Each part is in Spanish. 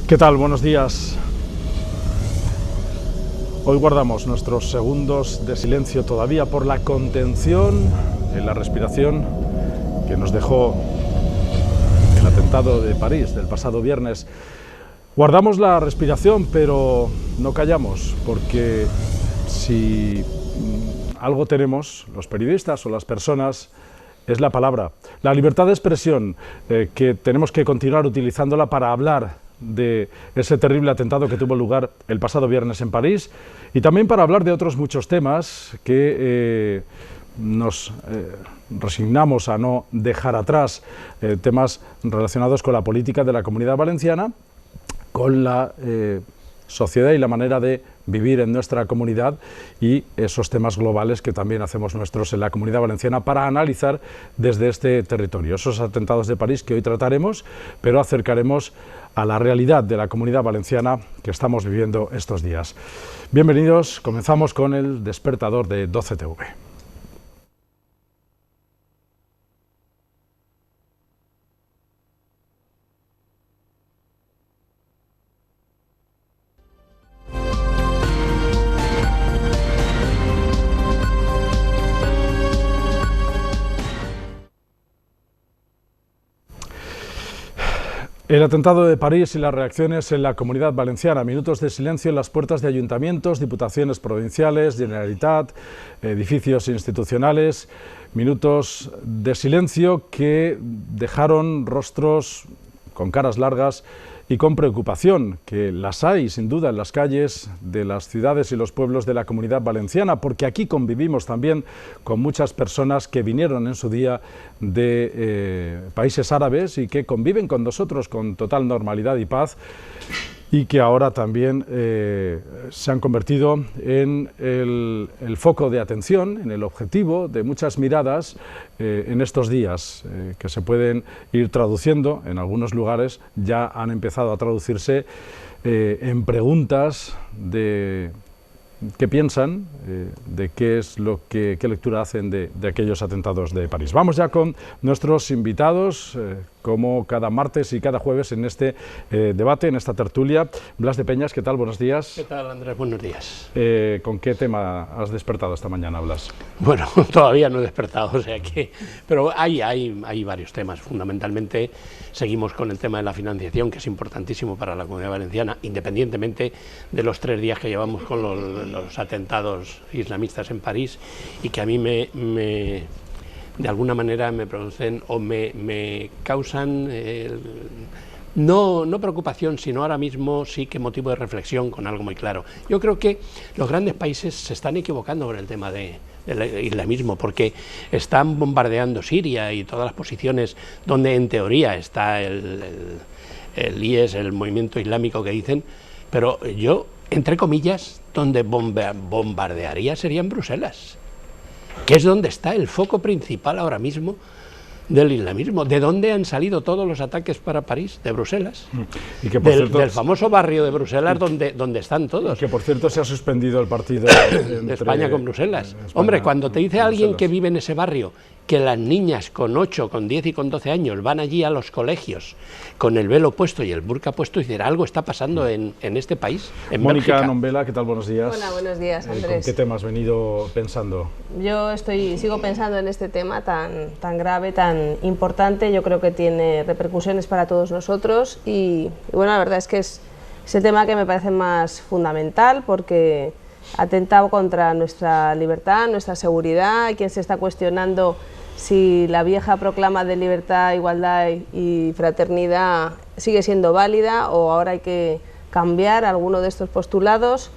¿Qué tal? Buenos días. Hoy guardamos nuestros segundos de silencio todavía por la contención en la respiración que nos dejó el atentado de París del pasado viernes. Guardamos la respiración, pero no callamos, porque si algo tenemos, los periodistas o las personas, es la palabra. La libertad de expresión, que tenemos que continuar utilizándola para hablar de ese terrible atentado que tuvo lugar el pasado viernes en París y también para hablar de otros muchos temas que nos resignamos a no dejar atrás, temas relacionados con la política de la Comunidad Valenciana, con la sociedad y la manera de vivir en nuestra comunidad y esos temas globales que también hacemos nuestros en la Comunidad Valenciana para analizar desde este territorio. Esos atentados de París que hoy trataremos, pero acercaremos a la realidad de la Comunidad Valenciana que estamos viviendo estos días. Bienvenidos, comenzamos con el despertador de 12TV. El atentado de París y las reacciones en la Comunidad Valenciana, minutos de silencio en las puertas de ayuntamientos, diputaciones provinciales, Generalitat, edificios institucionales, minutos de silencio que dejaron rostros con caras largas y con preocupación, que las hay sin duda en las calles de las ciudades y los pueblos de la Comunidad Valenciana, porque aquí convivimos también con muchas personas que vinieron en su día de países árabes y que conviven con nosotros con total normalidad y paz, y que ahora también se han convertido en el foco de atención, en el objetivo de muchas miradas en estos días, que se pueden ir traduciendo, en algunos lugares ya han empezado a traducirse en preguntas de qué piensan, de qué es qué lectura hacen de aquellos atentados de París. Vamos ya con nuestros invitados, como cada martes y cada jueves en este debate, en esta tertulia. Blas de Peñas, ¿qué tal? Buenos días. ¿Qué tal, Andrés? Buenos días. ¿Con qué tema has despertado esta mañana, Blas? Bueno, todavía no he despertado, o sea que... Pero hay varios temas. Fundamentalmente seguimos con el tema de la financiación, que es importantísimo para la Comunidad Valenciana, independientemente de los 3 días que llevamos con los atentados islamistas en París, y que a mí de alguna manera me producen o me causan no preocupación, sino ahora mismo sí que motivo de reflexión con algo muy claro. Yo creo que los grandes países se están equivocando con el tema del islamismo, porque están bombardeando Siria y todas las posiciones donde en teoría está el IS, el movimiento islámico que dicen, pero yo, entre comillas, donde bombardearía sería en Bruselas, que es donde está el foco principal ahora mismo del islamismo. ¿De dónde han salido todos los ataques para París? De Bruselas. Y que, por cierto, del famoso barrio de Bruselas donde están todos. Y que, por cierto, se ha suspendido el partido de España con Bruselas. Hombre, cuando te dice alguien que vive en ese barrio que las niñas con 8, con 10 y con 12 años van allí a los colegios con el velo puesto y el burka puesto, y decir, algo está pasando en este país, en Mónica Bélgica. Nombela, ¿qué tal? Buenos días. Hola, buenos días, Andrés. ¿Con qué tema has venido pensando? Yo sigo pensando en este tema tan grave, tan importante. Yo creo que tiene repercusiones para todos nosotros y bueno, la verdad es que es el tema que me parece más fundamental, porque atenta contra nuestra libertad, nuestra seguridad. Hay quien se está cuestionando si la vieja proclama de libertad, igualdad y fraternidad sigue siendo válida o ahora hay que cambiar alguno de estos postulados,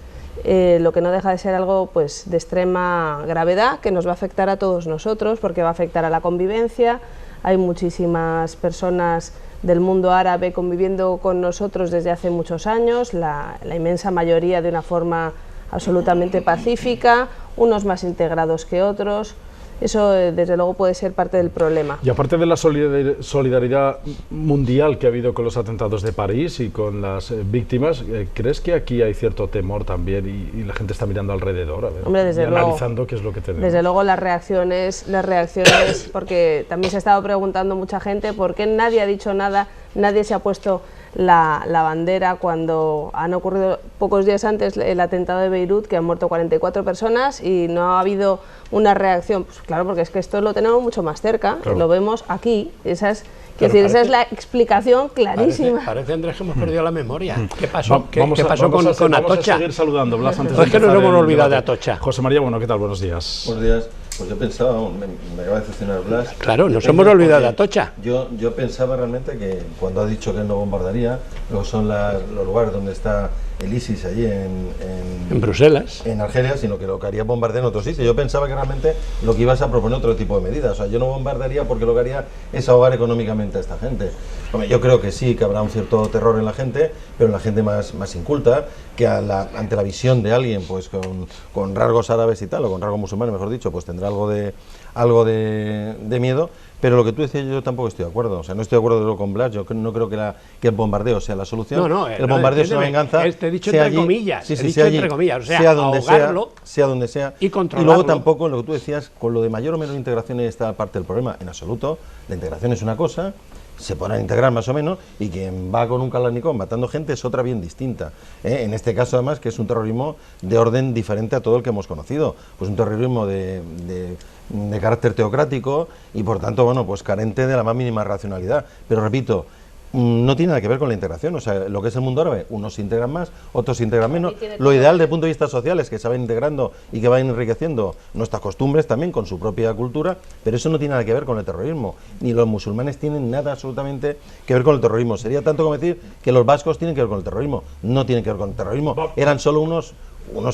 lo que no deja de ser algo pues de extrema gravedad, que nos va a afectar a todos nosotros, porque va a afectar a la convivencia. Hay muchísimas personas del mundo árabe conviviendo con nosotros desde hace muchos años, la inmensa mayoría de una forma absolutamente pacífica, unos más integrados que otros. Eso desde luego puede ser parte del problema. Y aparte de la solidaridad mundial que ha habido con los atentados de París y con las víctimas, ¿crees que aquí hay cierto temor también y la gente está mirando alrededor, a ver, hombre, y analizando qué es lo que tenemos? Desde luego las reacciones, porque también se ha estado preguntando mucha gente por qué nadie ha dicho nada, nadie se ha puesto la bandera cuando han ocurrido pocos días antes el atentado de Beirut, que han muerto 44 personas y no ha habido una reacción. Pues claro, porque es que esto lo tenemos mucho más cerca, claro. Lo vemos aquí, esa es la explicación clarísima. Parece, Andrés, que hemos perdido la memoria. ¿Qué pasó? ¿Qué pasó vamos con Atocha? Vamos a seguir saludando, Blas, antes Es que nos hemos olvidado de Atocha. José María, bueno, ¿qué tal? Buenos días. Buenos días. Pues yo pensaba, me acaba de decepcionar Blas. Claro, nos hemos olvidado de Atocha. Yo pensaba realmente que cuando ha dicho que él no bombardaría, luego son los lugares donde está el ISIS allí en Bruselas, en Argelia, sino que lo que haría es bombardear en otro sitio. Yo pensaba que realmente lo que ibas a proponer otro tipo de medidas. O sea, yo no bombardaría porque lo que haría es ahogar económicamente a esta gente. Hombre, yo creo que sí, que habrá un cierto terror en la gente, pero en la gente más inculta, que ante la visión de alguien pues con rasgos árabes y tal, o con rasgos musulmanes, mejor dicho, pues tendrá algo de miedo. Pero lo que tú decías, yo tampoco estoy de acuerdo. O sea, no estoy de acuerdo con Blas. Yo no creo que el bombardeo sea la solución. El bombardeo es una venganza. Te he dicho entre comillas. Entre comillas. O sea, ahogarlo, sea donde sea. Y controlarlo. Y luego tampoco, lo que tú decías, con lo de mayor o menor integración está parte del problema. En absoluto. La integración es una cosa, se pone a integrar más o menos, y quien va con un Kalashnikov matando gente es otra bien distinta. En este caso, además, que es un terrorismo de orden diferente a todo el que hemos conocido. Pues un terrorismo de carácter teocrático y, por tanto, bueno, pues carente de la más mínima racionalidad. Pero repito, no tiene nada que ver con la integración. O sea, lo que es el mundo árabe, unos se integran más, otros se integran menos. Lo ideal desde el punto de vista social es que se vayan integrando y que vayan enriqueciendo nuestras costumbres también con su propia cultura, pero eso no tiene nada que ver con el terrorismo. Ni los musulmanes tienen nada absolutamente que ver con el terrorismo. Sería tanto como decir que los vascos tienen que ver con el terrorismo. No tienen que ver con el terrorismo. Eran solo unos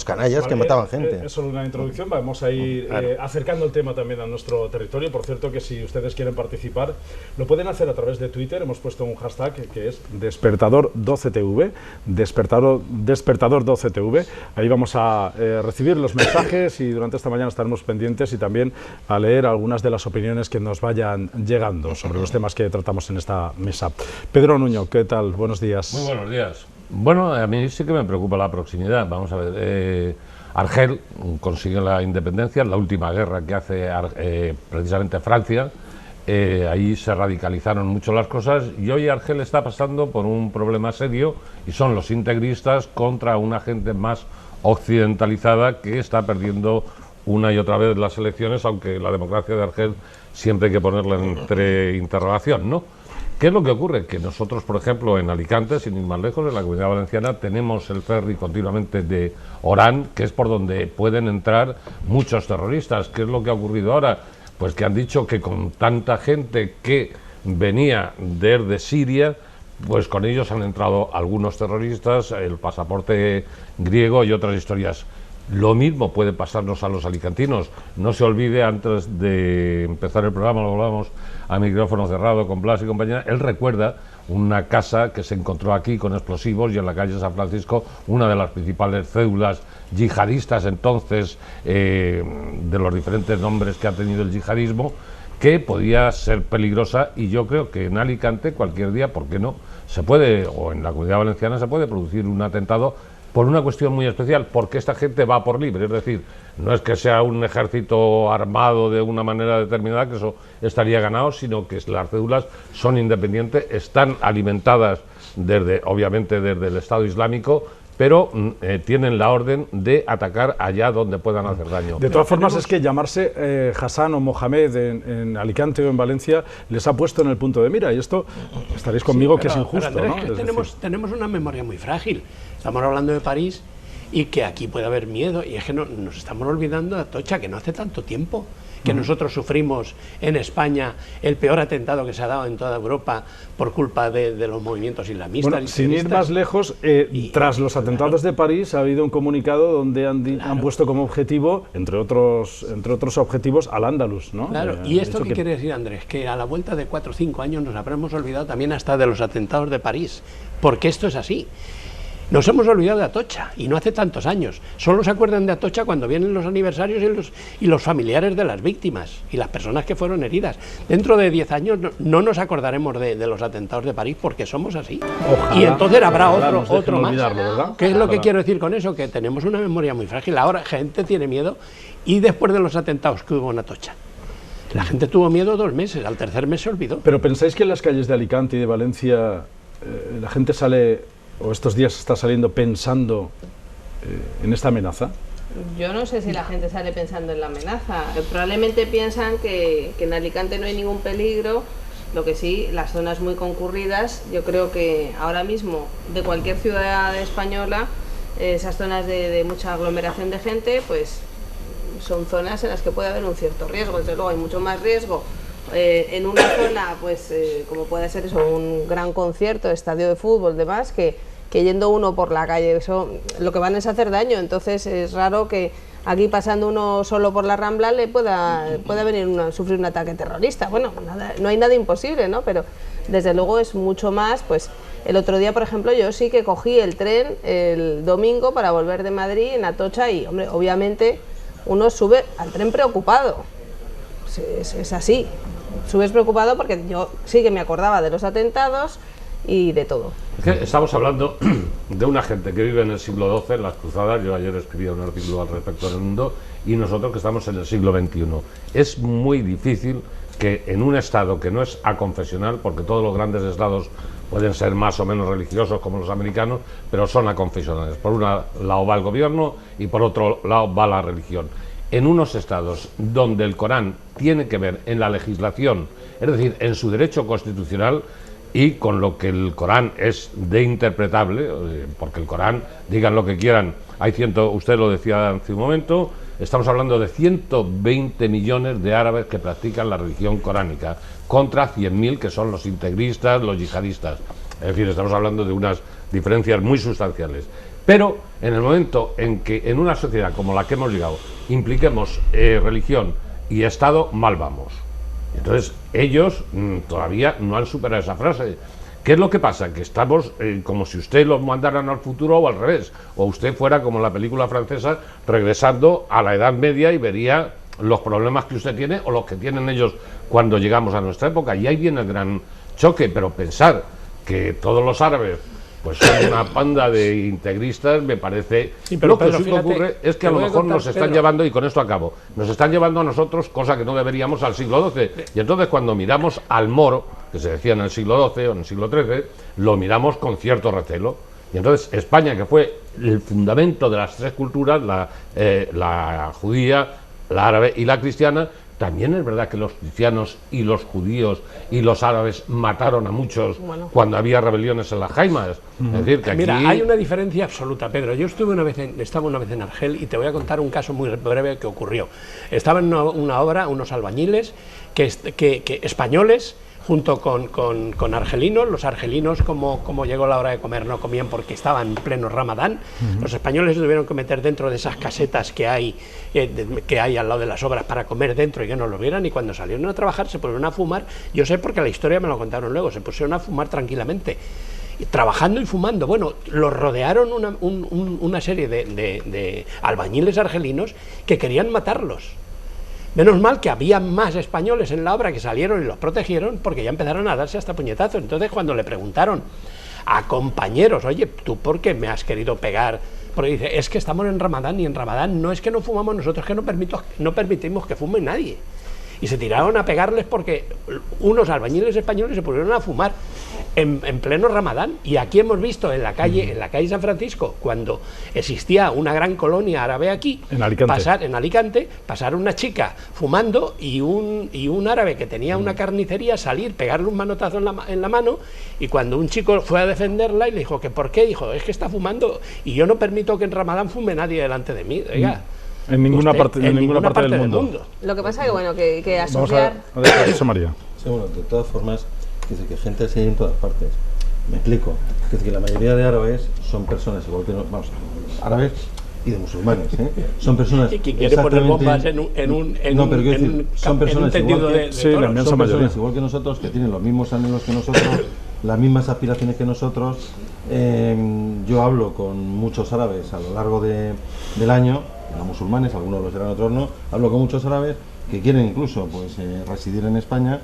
canallas que mataban gente. Es solo una introducción, vamos a ir acercando el tema también a nuestro territorio. Por cierto, que si ustedes quieren participar, lo pueden hacer a través de Twitter. Hemos puesto un hashtag que es despertador12tv, despertador12tv. Ahí vamos a recibir los mensajes y durante esta mañana estaremos pendientes y también a leer algunas de las opiniones que nos vayan llegando sobre los temas que tratamos en esta mesa. Pedro Nuño, ¿qué tal? Buenos días. Muy buenos días. Bueno, a mí sí que me preocupa la proximidad. Vamos a ver, Argel consigue la independencia, en la última guerra que hace precisamente Francia. Ahí se radicalizaron mucho las cosas y hoy Argel está pasando por un problema serio y son los integristas contra una gente más occidentalizada que está perdiendo una y otra vez las elecciones, aunque la democracia de Argel siempre hay que ponerla entre interrogación, ¿no? ¿Qué es lo que ocurre? Que nosotros, por ejemplo, en Alicante, sin ir más lejos, en la Comunidad Valenciana, tenemos el ferry continuamente de Orán, que es por donde pueden entrar muchos terroristas. ¿Qué es lo que ha ocurrido ahora? Pues que han dicho que con tanta gente que venía desde Siria, pues con ellos han entrado algunos terroristas, el pasaporte griego y otras historias. Lo mismo puede pasarnos a los alicantinos. No se olvide, antes de empezar el programa, lo hablábamos a micrófono cerrado con Blas y compañía, él recuerda una casa que se encontró aquí con explosivos y en la calle San Francisco una de las principales cédulas yihadistas entonces, de los diferentes nombres que ha tenido el yihadismo, que podía ser peligrosa, y yo creo que en Alicante cualquier día, ¿por qué no?, se puede, o en la Comunidad Valenciana se puede producir un atentado por una cuestión muy especial, porque esta gente va por libre, es decir, no es que sea un ejército armado de una manera determinada, que eso estaría ganado, sino que las cédulas son independientes, están alimentadas obviamente desde el Estado Islámico, pero tienen la orden de atacar allá donde puedan hacer daño. De todas formas, es que llamarse Hassan o Mohamed en Alicante o en Valencia les ha puesto en el punto de mira, y esto estaréis conmigo, que es injusto, Andrés, ¿no? que tenemos una memoria muy frágil. Estamos hablando de París y que aquí puede haber miedo, y es que nos estamos olvidando de Atocha, que no hace tanto tiempo que nosotros sufrimos en España el peor atentado que se ha dado en toda Europa por culpa de los movimientos islamistas. Bueno, sin ir más lejos, tras los atentados de París ha habido un comunicado donde han puesto como objetivo, entre otros objetivos, al Andalus, ¿no? Claro, y esto ¿qué quiere decir, Andrés? Que a la vuelta de 4 o 5 años nos habremos olvidado también hasta de los atentados de París, porque esto es así. Nos hemos olvidado de Atocha, y no hace tantos años. Solo se acuerdan de Atocha cuando vienen los aniversarios y los familiares de las víctimas y las personas que fueron heridas. Dentro de 10 años no nos acordaremos de los atentados de París, porque somos así. Ojalá, y entonces habrá otro más. ¿Verdad? ¿Qué es lo que quiero decir con eso? Que tenemos una memoria muy frágil. Ahora gente tiene miedo, y después de los atentados que hubo en Atocha, la gente tuvo miedo 2 meses, al tercer mes se olvidó. Pero ¿pensáis que en las calles de Alicante y de Valencia la gente sale, o estos días está saliendo pensando en esta amenaza? Yo no sé si la gente sale pensando en la amenaza. Probablemente piensan que en Alicante no hay ningún peligro. Lo que sí, las zonas muy concurridas, yo creo que ahora mismo de cualquier ciudad española, esas zonas de mucha aglomeración de gente, pues son zonas en las que puede haber un cierto riesgo. Desde luego hay mucho más riesgo en una zona, pues como puede ser eso, un gran concierto, estadio de fútbol, demás, que yendo uno por la calle. Eso lo que van es hacer daño. Entonces es raro que aquí pasando uno solo por la Rambla le pueda venir sufrir un ataque terrorista. Bueno, no hay nada imposible, ¿no? Pero desde luego es mucho más. Pues el otro día, por ejemplo, yo sí que cogí el tren el domingo para volver de Madrid en Atocha y, hombre, obviamente uno sube al tren preocupado. Es así. Subes preocupado porque yo sí que me acordaba de los atentados y de todo. Es que estamos hablando de una gente que vive en el siglo XII, en las cruzadas. Yo ayer escribí un artículo al respecto en El Mundo, y nosotros que estamos en el siglo XXI. Es muy difícil que en un Estado que no es aconfesional, porque todos los grandes Estados pueden ser más o menos religiosos como los americanos, pero son aconfesionales. Por un lado va el gobierno y por otro lado va la religión. En unos estados donde el Corán tiene que ver en la legislación, es decir, en su derecho constitucional, y con lo que el Corán es de interpretable, porque el Corán, digan lo que quieran, usted lo decía hace un momento, estamos hablando de 120 millones de árabes que practican la religión coránica, contra 100.000 que son los integristas, los yihadistas. Es decir, estamos hablando de unas diferencias muy sustanciales. Pero en el momento en que en una sociedad como la que hemos llegado impliquemos religión y Estado, mal vamos. Entonces, ellos todavía no han superado esa frase. ¿Qué es lo que pasa? Que estamos como si usted los mandaran al futuro o al revés, o usted fuera como en la película francesa, regresando a la Edad Media y vería los problemas que usted tiene o los que tienen ellos cuando llegamos a nuestra época. Y ahí viene el gran choque, pero pensar que todos los árabes pues son una panda de integristas, me parece. Sí, pero lo que Pedro, sí que ocurre es que a lo mejor nos están llevando, y con esto acabo, nos están llevando a nosotros, cosa que no deberíamos, al siglo XII. Y entonces cuando miramos al moro, que se decía en el siglo XII o en el siglo XIII, lo miramos con cierto recelo. Y entonces España, que fue el fundamento de las tres culturas, la judía, la árabe y la cristiana, también es verdad que los cristianos y los judíos y los árabes mataron a muchos cuando había rebeliones en las Jaimas. Es decir, que aquí... Mira, hay una diferencia absoluta, Pedro. Yo estaba una vez en Argel, y te voy a contar un caso muy breve que ocurrió. Estaba en una obra, unos albañiles que españoles, junto con argelinos. Los argelinos, como llegó la hora de comer, no comían porque estaban en pleno Ramadán. Los españoles se tuvieron que meter dentro de esas casetas que hay al lado de las obras para comer dentro y que no lo vieran, y cuando salieron a trabajar se pusieron a fumar. Yo sé porque la historia me lo contaron luego, se pusieron a fumar tranquilamente, trabajando y fumando. Bueno, los rodearon una serie de albañiles argelinos que querían matarlos. Menos mal que había más españoles en la obra que salieron y los protegieron, porque ya empezaron a darse hasta puñetazos. Entonces, cuando le preguntaron a compañeros, oye, ¿tú por qué me has querido pegar? Porque dice, es que estamos en Ramadán, y en Ramadán no es que no fumamos nosotros, que no permitimos que fume nadie. Y se tiraron a pegarles porque unos albañiles españoles se pusieron a fumar en pleno Ramadán. Y aquí hemos visto en la calle San Francisco, cuando existía una gran colonia árabe aquí, en Alicante, pasar una chica fumando y un árabe que tenía una carnicería salir, pegarle un manotazo en la mano, y cuando un chico fue a defenderla y le dijo que ¿por qué? Dijo, es que está fumando y yo no permito que en Ramadán fume nadie delante de mí. Oiga, en ninguna parte del mundo. Lo que pasa es que, bueno, que Vamos asociar... a ver eso, María. Sí, bueno, de todas formas, que gente así hay en todas partes. Me explico. Que la mayoría de árabes son personas, igual que árabes y de musulmanes, son personas que quiere poner bombas son personas igual que nosotros, que tienen los mismos anhelos que nosotros, las mismas aspiraciones que nosotros. Yo hablo con muchos árabes a lo largo del año, no musulmanes, algunos lo serán, otros no. Hablo con muchos árabes que quieren incluso residir en España,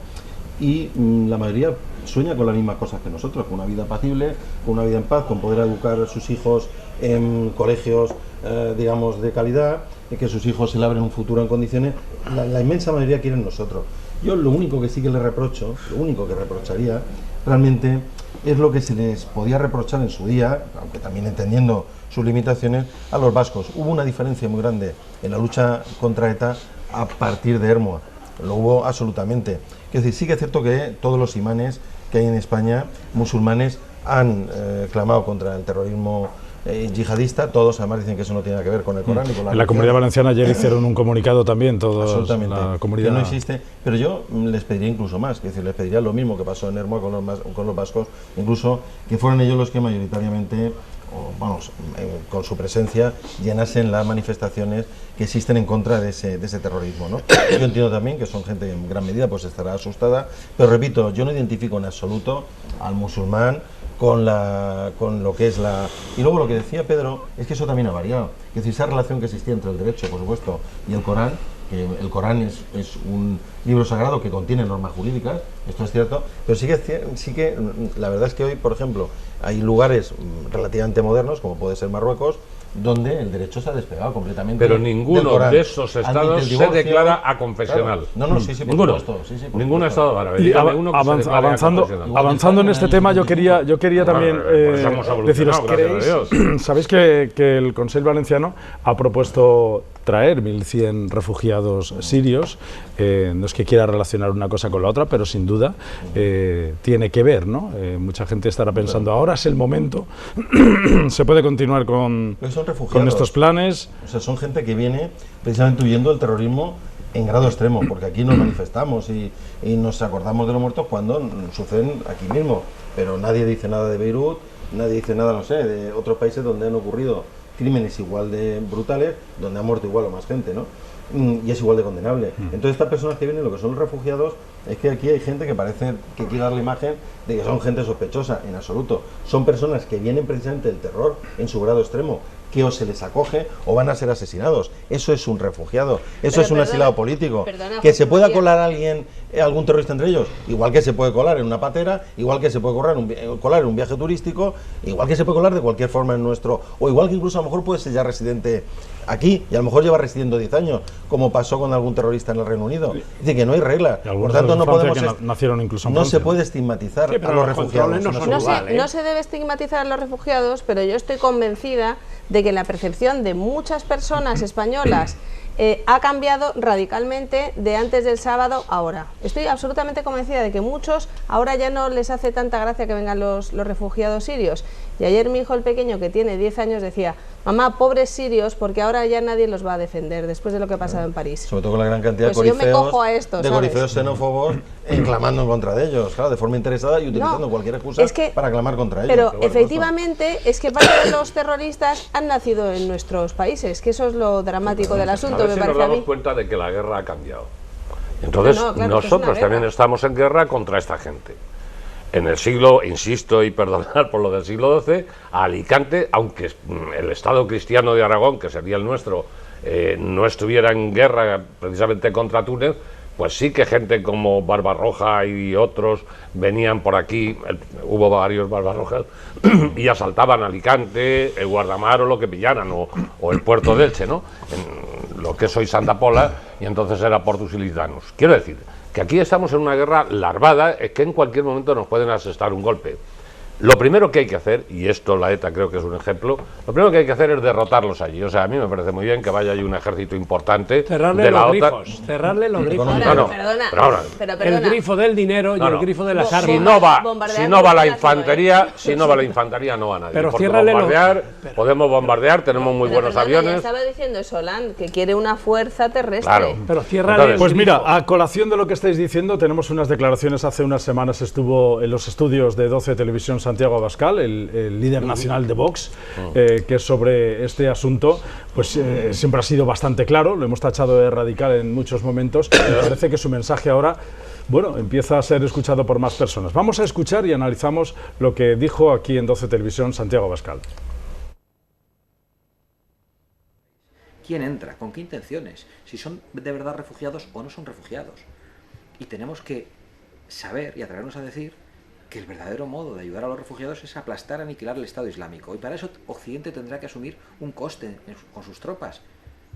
y la mayoría sueña con las mismas cosas que nosotros, con una vida apacible, con una vida en paz, con poder educar a sus hijos en colegios digamos de calidad, y que sus hijos se labren un futuro en condiciones. La inmensa mayoría quieren nosotros. Yo lo único que sí que le reprocho, lo único que reprocharía realmente, es lo que se les podía reprochar en su día, aunque también entendiendo sus limitaciones, a los vascos. Hubo una diferencia muy grande en la lucha contra ETA a partir de Ermua, lo hubo absolutamente. Es decir, sí que es cierto que todos los imanes que hay en España, musulmanes, han clamado contra el terrorismo yihadista, todos además dicen que eso no tiene nada que ver con el Corán y con la En la Comunidad Valenciana ayer hicieron un comunicado también, todos, absolutamente, la comunidad... que no existe, pero yo les pediría incluso más, es decir, les pediría lo mismo que pasó en Ermua con los vascos, incluso que fueran ellos los que mayoritariamente, o vamos, con su presencia, llenasen las manifestaciones que existen en contra de ese terrorismo, ¿no? Yo entiendo también que son gente que en gran medida pues estará asustada, pero repito, yo no identifico en absoluto al musulmán con lo que es la... Y luego lo que decía Pedro es que eso también ha variado. Es decir, esa relación que existía entre el derecho, por supuesto, y el Corán, que el Corán es un libro sagrado que contiene normas jurídicas, esto es cierto, pero sí que la verdad es que hoy, por ejemplo, hay lugares relativamente modernos, como puede ser Marruecos, donde el derecho se ha despegado completamente. Pero ninguno de esos estados se declara aconfesional. Claro. No, sí, por ninguno. supuesto. Sí, por Ningún supuesto. estado árabe. Y Avanzando avanzando en este tema, yo quería también deciros, ¿sabéis que el Consell Valenciano ha propuesto traer 1.100 refugiados sirios? No es que quiera relacionar una cosa con la otra, pero sin duda tiene que ver, ¿no? Mucha gente estará pensando, ahora es el momento, se puede continuar con estos planes. O sea, son gente que viene precisamente huyendo del terrorismo en grado extremo, porque aquí nos manifestamos y nos acordamos de los muertos cuando suceden aquí mismo, pero nadie dice nada de Beirut, nadie dice nada, no sé, de otros países donde han ocurrido crímenes igual de brutales, donde ha muerto igual o más gente, ¿no? Y es igual de condenable. Entonces estas personas que vienen, lo que son los refugiados, es que aquí hay gente que parece que quiere dar la imagen de que son gente sospechosa, en absoluto. Son personas que vienen precisamente del terror en su grado extremo, que o se les acoge o van a ser asesinados. Eso es un refugiado, eso es un asilado político. Que se pueda colar alguien, algún terrorista entre ellos, igual que se puede colar en una patera, igual que se puede colar en un viaje turístico, igual que se puede colar de cualquier forma en nuestro, o igual que incluso a lo mejor puede ser ya residente aquí y a lo mejor lleva residiendo 10 años, como pasó con algún terrorista en el Reino Unido. Dice que no hay regla, por tanto no podemos, nacieron incluso en no Francia. se puede estigmatizar a los refugiados. No se debe estigmatizar a los refugiados, pero yo estoy convencida de que la percepción de muchas personas españolas ha cambiado radicalmente de antes del sábado a ahora. Estoy absolutamente convencida de que muchos ahora ya no les hace tanta gracia que vengan los refugiados sirios. Y ayer mi hijo el pequeño, que tiene 10 años, decía, mamá, pobres sirios, porque ahora ya nadie los va a defender después de lo que ha pasado en París. Sobre todo con la gran cantidad pues de corifeos xenófobos clamando en contra de ellos, claro, de forma interesada y utilizando cualquier excusa para clamar contra ellos. Pero efectivamente es que parte de los terroristas han nacido en nuestros países, que eso es lo dramático del asunto, a ver si me parece nos a mí. damos cuenta de que la guerra ha cambiado. Entonces, claro, nosotros también estamos en guerra contra esta gente. En el siglo, insisto y perdonad por lo del siglo XII, a Alicante, aunque el Estado cristiano de Aragón, que sería el nuestro, no estuviera en guerra precisamente contra Túnez, pues sí que gente como Barbarroja y otros venían por aquí, hubo varios Barbarrojas, y asaltaban Alicante, el Guardamar o lo que pillaran, o el puerto de Elche, ¿no? En lo que es hoy Santa Pola, y entonces era Portus Ilitanus. Quiero decir que aquí estamos en una guerra larvada, es que en cualquier momento nos pueden asestar un golpe. Lo primero que hay que hacer, y esto la ETA creo que es un ejemplo, lo primero que hay que hacer es derrotarlos allí. O sea, a mí me parece muy bien que vaya allí un ejército importante de la OTAN. Cerrarle los grifos. Perdona. El grifo del dinero y el grifo de las armas. Si no va la infantería, no va nadie. Pero porque ciérrale podemos bombardear, tenemos muy buenos aviones. Estaba diciendo Solán que quiere una fuerza terrestre. Claro. Pero ciérrale. Pues mira, a colación de lo que estáis diciendo, tenemos unas declaraciones. Hace unas semanas estuvo en los estudios de 12 Televisión Santiago Abascal, el líder nacional de Vox, que sobre este asunto pues siempre ha sido bastante claro, lo hemos tachado de radical en muchos momentos, y me parece que su mensaje ahora, bueno, empieza a ser escuchado por más personas. Vamos a escuchar y analizamos lo que dijo aquí en 12 Televisión Santiago Abascal. ¿Quién entra? ¿Con qué intenciones? Si son de verdad refugiados o no son refugiados. Y tenemos que saber y atrevernos a decir que el verdadero modo de ayudar a los refugiados es aplastar, aniquilar el Estado Islámico. Y para eso Occidente tendrá que asumir un coste con sus tropas.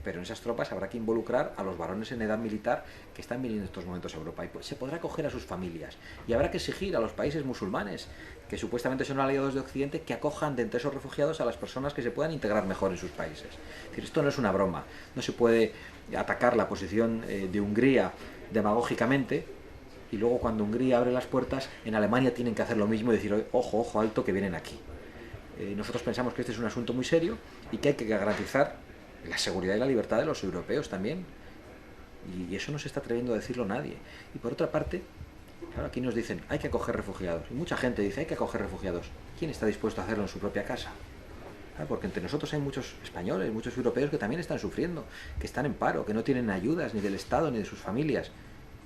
pero en esas tropas habrá que involucrar a los varones en edad militar que están viniendo en estos momentos a Europa, y pues se podrá acoger a sus familias, y habrá que exigir a los países musulmanes, que supuestamente son aliados de Occidente, que acojan de entre esos refugiados a las personas que se puedan integrar mejor en sus países. Es decir, esto no es una broma, no se puede atacar la posición de Hungría demagógicamente, y luego cuando Hungría abre las puertas, en Alemania tienen que hacer lo mismo y decir, ojo, ojo, alto, que vienen aquí. Nosotros pensamos que este es un asunto muy serio y que hay que garantizar la seguridad y la libertad de los europeos también, y eso no se está atreviendo a decirlo nadie. Y por otra parte, claro, aquí nos dicen hay que acoger refugiados, y mucha gente dice hay que acoger refugiados. ¿Quién está dispuesto a hacerlo en su propia casa? Claro, porque entre nosotros hay muchos españoles, muchos europeos que también están sufriendo, que están en paro, que no tienen ayudas ni del Estado ni de sus familias.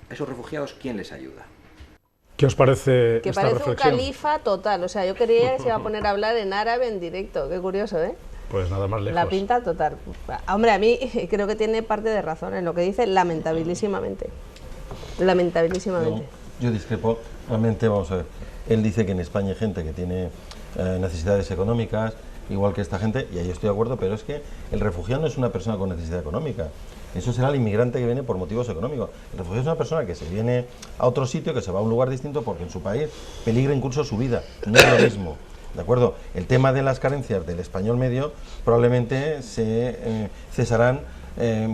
A esos refugiados, ¿quién les ayuda? ¿Qué os parece Que esta parece reflexión? un califa total, o sea, yo creía que se iba a poner a hablar en árabe en directo, qué curioso, ¿eh? Pues nada más lejos. La pinta total. Hombre, a mí creo que tiene parte de razón en lo que dice, lamentabilísimamente. Lamentabilísimamente. Yo discrepo, realmente, vamos a ver, él dice que en España hay gente que tiene necesidades económicas, igual que esta gente, y ahí estoy de acuerdo, pero es que el refugiado no es una persona con necesidad económica. Eso será el inmigrante que viene por motivos económicos. El refugiado es una persona que se viene a otro sitio, que se va a un lugar distinto porque en su país peligra incluso su vida. No es lo mismo. ¿De acuerdo? El tema de las carencias del español medio probablemente se cesarán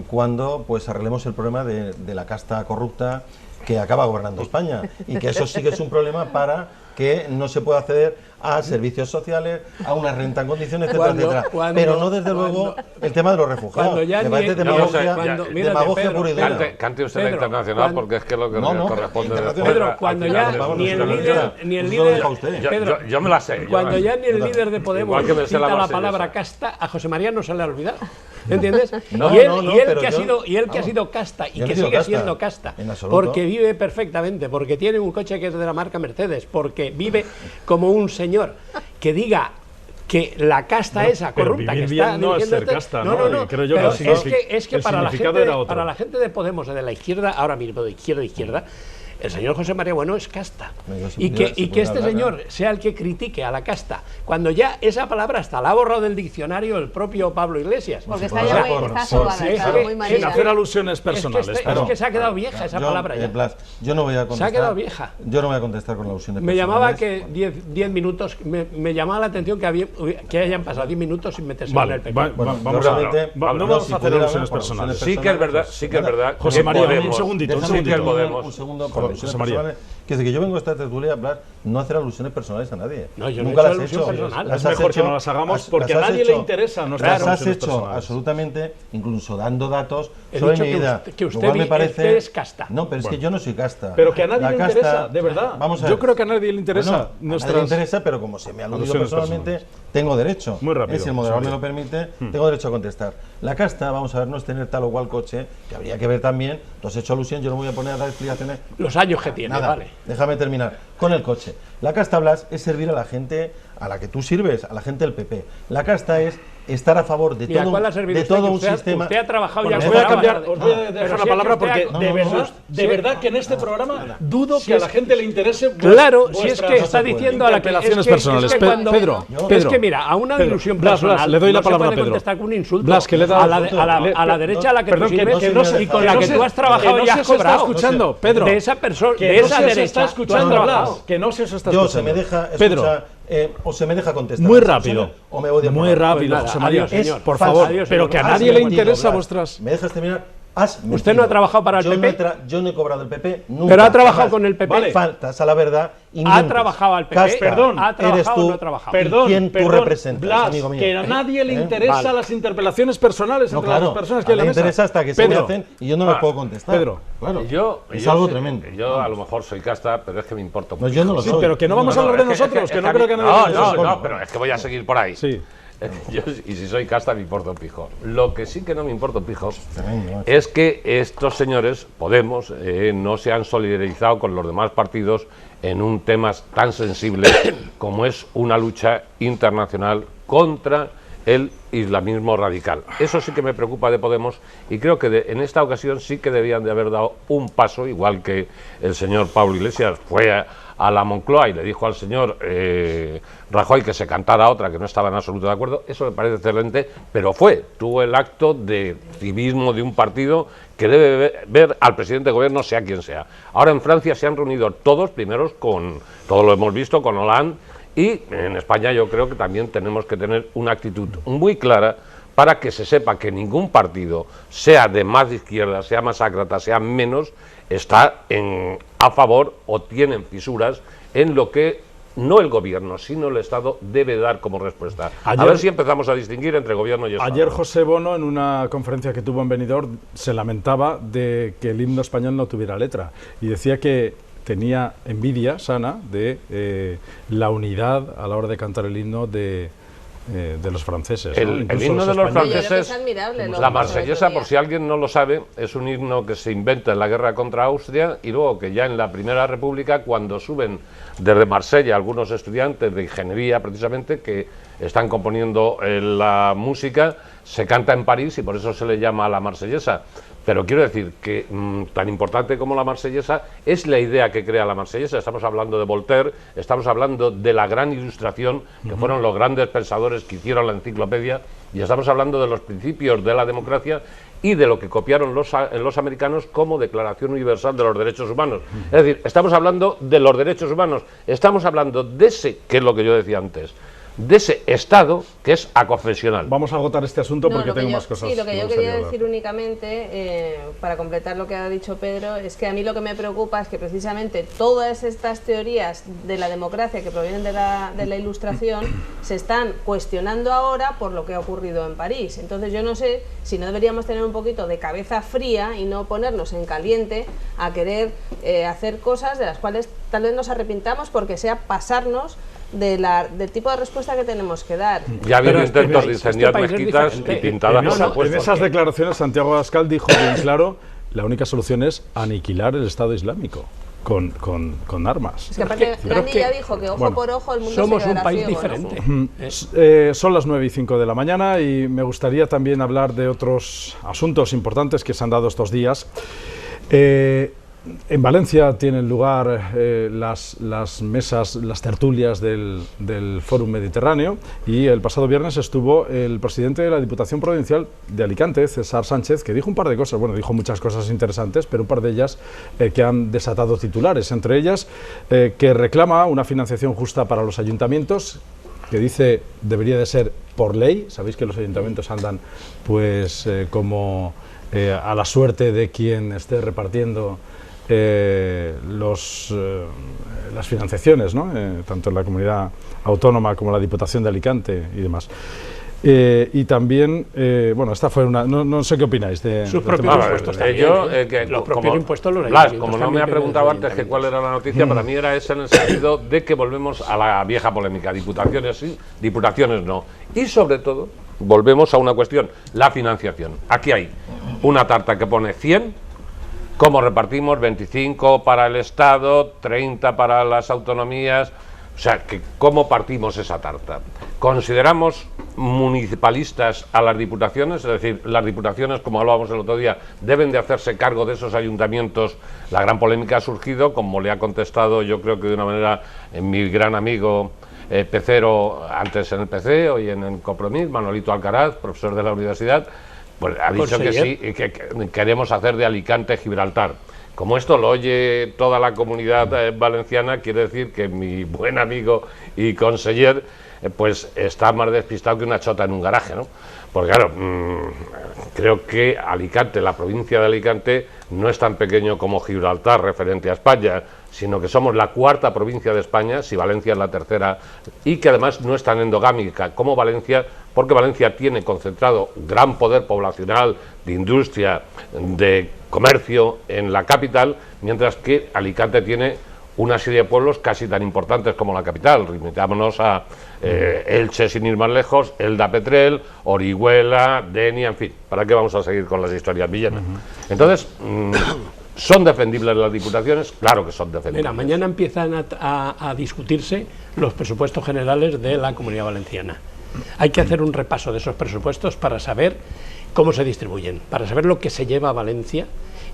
cuando pues arreglemos el problema de la casta corrupta que acaba gobernando España, y que eso sí que es un problema para que no se pueda acceder a servicios sociales, a una renta en condiciones, etcétera, etcétera. Pero no, desde luego, el tema de los refugiados. Ya Me parece demagogia, Mírate, pura y dura. Cante usted la Pedro, internacional, porque es que lo que corresponde. Pedro, cuando ya ni el líder, Pedro, yo me la sé. cuando ya ni el líder de Podemos Igual que me sé cita la la base palabra esa. casta, a José María no se le ha olvidado. ¿Entiendes? No, y él, no, y él pero que ha yo- sido, y él que ha vamos, sido casta y yo no que he sido sigue casta, siendo casta, en absoluto. porque vive perfectamente, porque tiene un coche que es de la marca Mercedes, porque vive como un señor, que diga que la casta esa pero corrupta que vivir está bien no es dirigiendo ser casta, no, ¿no? no, Y creo yo pero que el es que para significado era otro. la gente de Podemos, de la izquierda, ahora mismo de izquierda, el señor José María Bueno es casta. No, yo Y se que puede este hablar, señor sea el que critique a la casta, cuando ya esa palabra hasta la ha borrado del diccionario el propio Pablo Iglesias. Porque O está sea, ya muy, está sobada, sí, está es que- muy Sin manida. hacer alusiones Es que, personales. es que se ha quedado vieja esa palabra ya. Blas, yo no voy a contestar. Se ha quedado vieja. Yo no voy a contestar con alusiones Me llamaba personales. que 10 minutos, me llamaba la atención que hayan pasado 10 minutos sin meterse Vale, en el PP. Bueno, vamos yo a realmente- no no, vamos si a hacer pudiera alusiones hablar por personales. alusiones Sí que es verdad, sí que es verdad. José que María, Podemos- un segundito, Déjame un segundito. que Podemos. un segundo por José alusiones María. personales. Que desde que yo vengo a esta tertulia a hablar, no hacer alusiones personales a nadie. No, yo no Nunca he hecho las he hecho. alusión personal. Las Es has mejor que hecho- no las hagamos las porque a has nadie hecho- le interesa nuestras las has alusiones hecho personales. absolutamente, incluso dando datos He sobre dicho mi que vida. usted- que usted Lo cual me vi- parece... usted es casta. No, pero es que yo no soy casta. Pero que a nadie La le casta- interesa, de verdad. Vamos a Yo ver. creo que a nadie le interesa Bueno, a nadie nuestras... le interesa, pero como se me ha aludido alusiones personalmente, personales. tengo derecho. Muy rápido, Si el moderador me sí. lo permite, tengo derecho a contestar. La casta, vamos a ver, no es tener tal o cual coche, que habría que ver también. Tú has hecho alusión, yo no voy a poner a dar explicaciones. Los años que tiene, Nada, vale. déjame terminar. Con el coche. La casta, Blas, es servir a la gente a la que tú sirves, a la gente del PP. La casta es estar a favor de ¿Y a todo, cuál ha servido de usted? todo Que un usted ha- sistema. usted ha trabajado Bueno, ya os con voy a cambiar, Álvaro. os voy a Pero dejar si la es que palabra usted ha- porque No, de no, verdad, no, de verdad que en este programa dudo Si que a es- la gente le interese Claro, si es vuestras que está diciendo a la que interpelaciones es que personales. cuando- Pedro, es Pedro, que mira, a una Pedro, ilusión Blas, Blas, personal le doy la no palabra se a puede Pedro. contestar con un insulto. Blas, que le he dado- a la derecha a la que Perdón, tú que sirves no se me y con la no que se- tú has trabajado que y no has se os está cobrado. escuchando, Pedro. De esa persona, Que de no esa se os derecha, está tú has escuchando, trabajado. Blas, que no se os está Yo, escuchando. se me deja Pedro, escuchar, o se me deja contestar. muy las rápido, alusiones, o me voy de muy programa. rápido, Pues nada, José María, adiós, señor. por Falso. favor, Adiós, pero señor. que a Has nadie le mentido, interesa Blas. vuestras... ¿Me dejas terminar? Has ¿Usted mentido. no ha trabajado para el Yo PP? yo no he cobrado el PP nunca. Pero ha trabajado jamás. con el PP. Vale. Faltas a la verdad. y ¿Ha mientes. trabajado al PP? Casta, Perdón, ¿ha trabajado eres o tú. no ha trabajado? Perdón, ¿Y quién tú perdón, representas, Blas, amigo mío? que a nadie le ¿Eh? interesa Vale. las interpelaciones personales No, entre claro, las personas que a le nadie interesa hasta que se me Pedro, hacen y yo no les puedo contestar. Pedro, Claro. Es algo sí, tremendo. Yo a lo mejor soy casta, pero es que me importa No, yo no lo sí, soy. pero que no vamos a hablar de nosotros, que no creo que a nadie le interese. No, pero es que voy a seguir por ahí. Sí. Y si soy casta me importa un pijo. Lo que sí que no me importa un pijo Tremendo, macho. es que estos señores, Podemos, no se han solidarizado con los demás partidos en un tema tan sensible como es una lucha internacional contra el islamismo radical. Eso sí que me preocupa de Podemos y creo que en esta ocasión sí que debían de haber dado un paso, igual que el señor Pablo Iglesias fue a a la Moncloa y le dijo al señor Rajoy que se cantara otra que no estaba en absoluto de acuerdo, eso me parece excelente, pero tuvo el acto de civismo de un partido que debe ver al presidente de gobierno, sea quien sea. Ahora en Francia se han reunido todos, primeros todos lo hemos visto, con Hollande, y en España yo creo que también tenemos que tener una actitud muy clara para que se sepa que ningún partido, sea de más de izquierda, sea más ácrata, sea menos, está a favor o tienen fisuras en lo que no el gobierno, sino el Estado debe dar como respuesta. A ver si empezamos a distinguir entre gobierno y Estado. Ayer José Bono, en una conferencia que tuvo en Benidorm, se lamentaba de que el himno español no tuviera letra y decía que tenía envidia sana de la unidad a la hora de cantar el himno de los franceses. El himno de los franceses, admirable, la marsellesa, por si alguien no lo sabe, es un himno que se inventa en la guerra contra Austria y luego que ya en la Primera República, cuando suben desde Marsella algunos estudiantes de ingeniería precisamente que están componiendo la música, se canta en París y por eso se le llama la marsellesa. Pero quiero decir que tan importante como la marsellesa es la idea que crea la marsellesa. Estamos hablando de Voltaire, estamos hablando de la gran ilustración, que fueron los grandes pensadores que hicieron la enciclopedia, y estamos hablando de los principios de la democracia y de lo que copiaron los americanos como Declaración Universal de los Derechos Humanos. Es decir, estamos hablando de los derechos humanos, estamos hablando de ese, que es lo que yo decía antes, de ese Estado que es aconfesional. Vamos a agotar este asunto porque tengo más cosas. Sí, lo que yo quería decir únicamente, para completar lo que ha dicho Pedro, es que a mí lo que me preocupa es que precisamente todas estas teorías de la democracia que provienen de la Ilustración se están cuestionando ahora por lo que ha ocurrido en París. Entonces yo no sé si no deberíamos tener un poquito de cabeza fría y no ponernos en caliente a querer hacer cosas de las cuales tal vez nos arrepintamos porque sea pasarnos del tipo de respuesta que tenemos que dar. Ya ha habido intentos de incendiar mezquitas y pintadas. En esas declaraciones Santiago Abascal dijo bien claro, la única solución es aniquilar el Estado Islámico con armas. Es que aparte Gandhi ya dijo que ojo por ojo el mundo somos se quedará un país ciego, diferente. ¿no? Son las 9:05 de la mañana y me gustaría también hablar de otros asuntos importantes que se han dado estos días. En Valencia tienen lugar las mesas, las tertulias del Fórum Mediterráneo y el pasado viernes estuvo el presidente de la Diputación Provincial de Alicante, César Sánchez, que dijo un par de cosas, bueno, dijo muchas cosas interesantes, pero un par de ellas que han desatado titulares, entre ellas que reclama una financiación justa para los ayuntamientos, que dice debería de ser por ley. Sabéis que los ayuntamientos andan pues como a la suerte de quien esté repartiendo las financiaciones, ¿no? Tanto en la comunidad autónoma como la Diputación de Alicante y demás. Y también, bueno, esta fue una... No sé qué opináis de... Sus propios impuestos también. Los propios impuestos los ayuntamientos. Como no me ha preguntado antes que cuál era la noticia, para mí era esa en el sentido de que volvemos a la vieja polémica. Diputaciones sí, diputaciones no. Y sobre todo, volvemos a una cuestión, la financiación. Aquí hay una tarta que pone 100, ¿cómo repartimos? 25 para el Estado, 30 para las autonomías. O sea, que ¿cómo partimos esa tarta? ¿Consideramos municipalistas a las diputaciones? Es decir, las diputaciones, como hablábamos el otro día, deben de hacerse cargo de esos ayuntamientos. La gran polémica ha surgido, como le ha contestado, yo creo que de una manera, mi gran amigo Pecero, antes en el PC, hoy en el Compromís, Manolito Alcaraz, profesor de la universidad, pues ha dicho que sí, que queremos hacer de Alicante Gibraltar. Como esto lo oye toda la comunidad valenciana, quiere decir que mi buen amigo y conseller pues está más despistado que una chota en un garaje, ¿no? Porque claro, creo que Alicante, la provincia de Alicante, no es tan pequeño como Gibraltar referente a España, sino que somos la cuarta provincia de España, si Valencia es la tercera, y que además no es tan endogámica como Valencia, porque Valencia tiene concentrado gran poder poblacional, de industria, de comercio en la capital, mientras que Alicante tiene una serie de pueblos casi tan importantes como la capital. Limitámonos a Elche, sin ir más lejos, Elda Petrel, Orihuela, Denia, en fin, ¿para qué vamos a seguir con las historias villanas? Entonces, ¿son defendibles las diputaciones? Claro que son defendibles. Mira, mañana empiezan a discutirse los presupuestos generales de la Comunidad Valenciana. Hay que hacer un repaso de esos presupuestos para saber cómo se distribuyen, para saber lo que se lleva a Valencia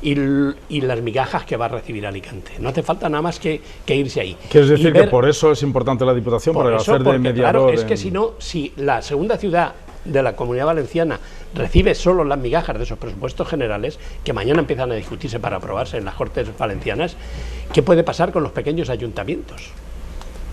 y las migajas que va a recibir Alicante. No hace falta nada más que irse ahí. ¿Quieres decir que por eso es importante la Diputación, para hacer de mediador? Claro, es que si no, si la segunda ciudad de la Comunidad Valenciana recibe solo las migajas de esos presupuestos generales, que mañana empiezan a discutirse para aprobarse en las Cortes Valencianas, ¿qué puede pasar con los pequeños ayuntamientos?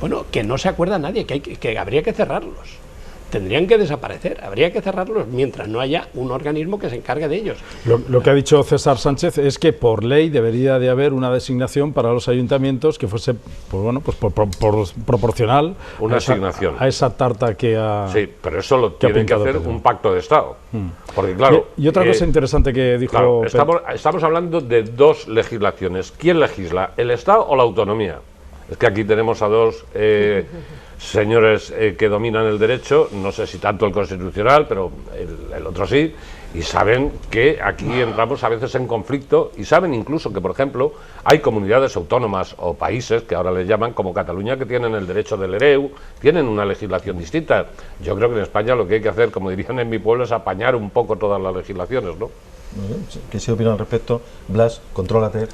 Bueno, que no se acuerda nadie, que habría que cerrarlos. Tendrían que desaparecer, habría que cerrarlos mientras no haya un organismo que se encargue de ellos. Lo que ha dicho César Sánchez es que por ley debería de haber una designación para los ayuntamientos que fuese, pues bueno, pues proporcional una asignación a esa tarta que ha... Sí, pero eso lo tiene que hacer un pacto de Estado. Porque claro... Y otra cosa interesante que dijo... Claro, estamos hablando de dos legislaciones. ¿Quién legisla? ¿El Estado o la autonomía? Es que aquí tenemos a dos... señores que dominan el derecho, no sé si tanto el constitucional, pero el otro sí, y saben que aquí entramos a veces en conflicto, y saben incluso que, por ejemplo, hay comunidades autónomas o países, que ahora les llaman, como Cataluña, que tienen el derecho del hereu, tienen una legislación distinta. Yo creo que en España lo que hay que hacer, como dirían en mi pueblo, es apañar un poco todas las legislaciones, ¿no? ¿Qué se opina al respecto? Blas, contrólate.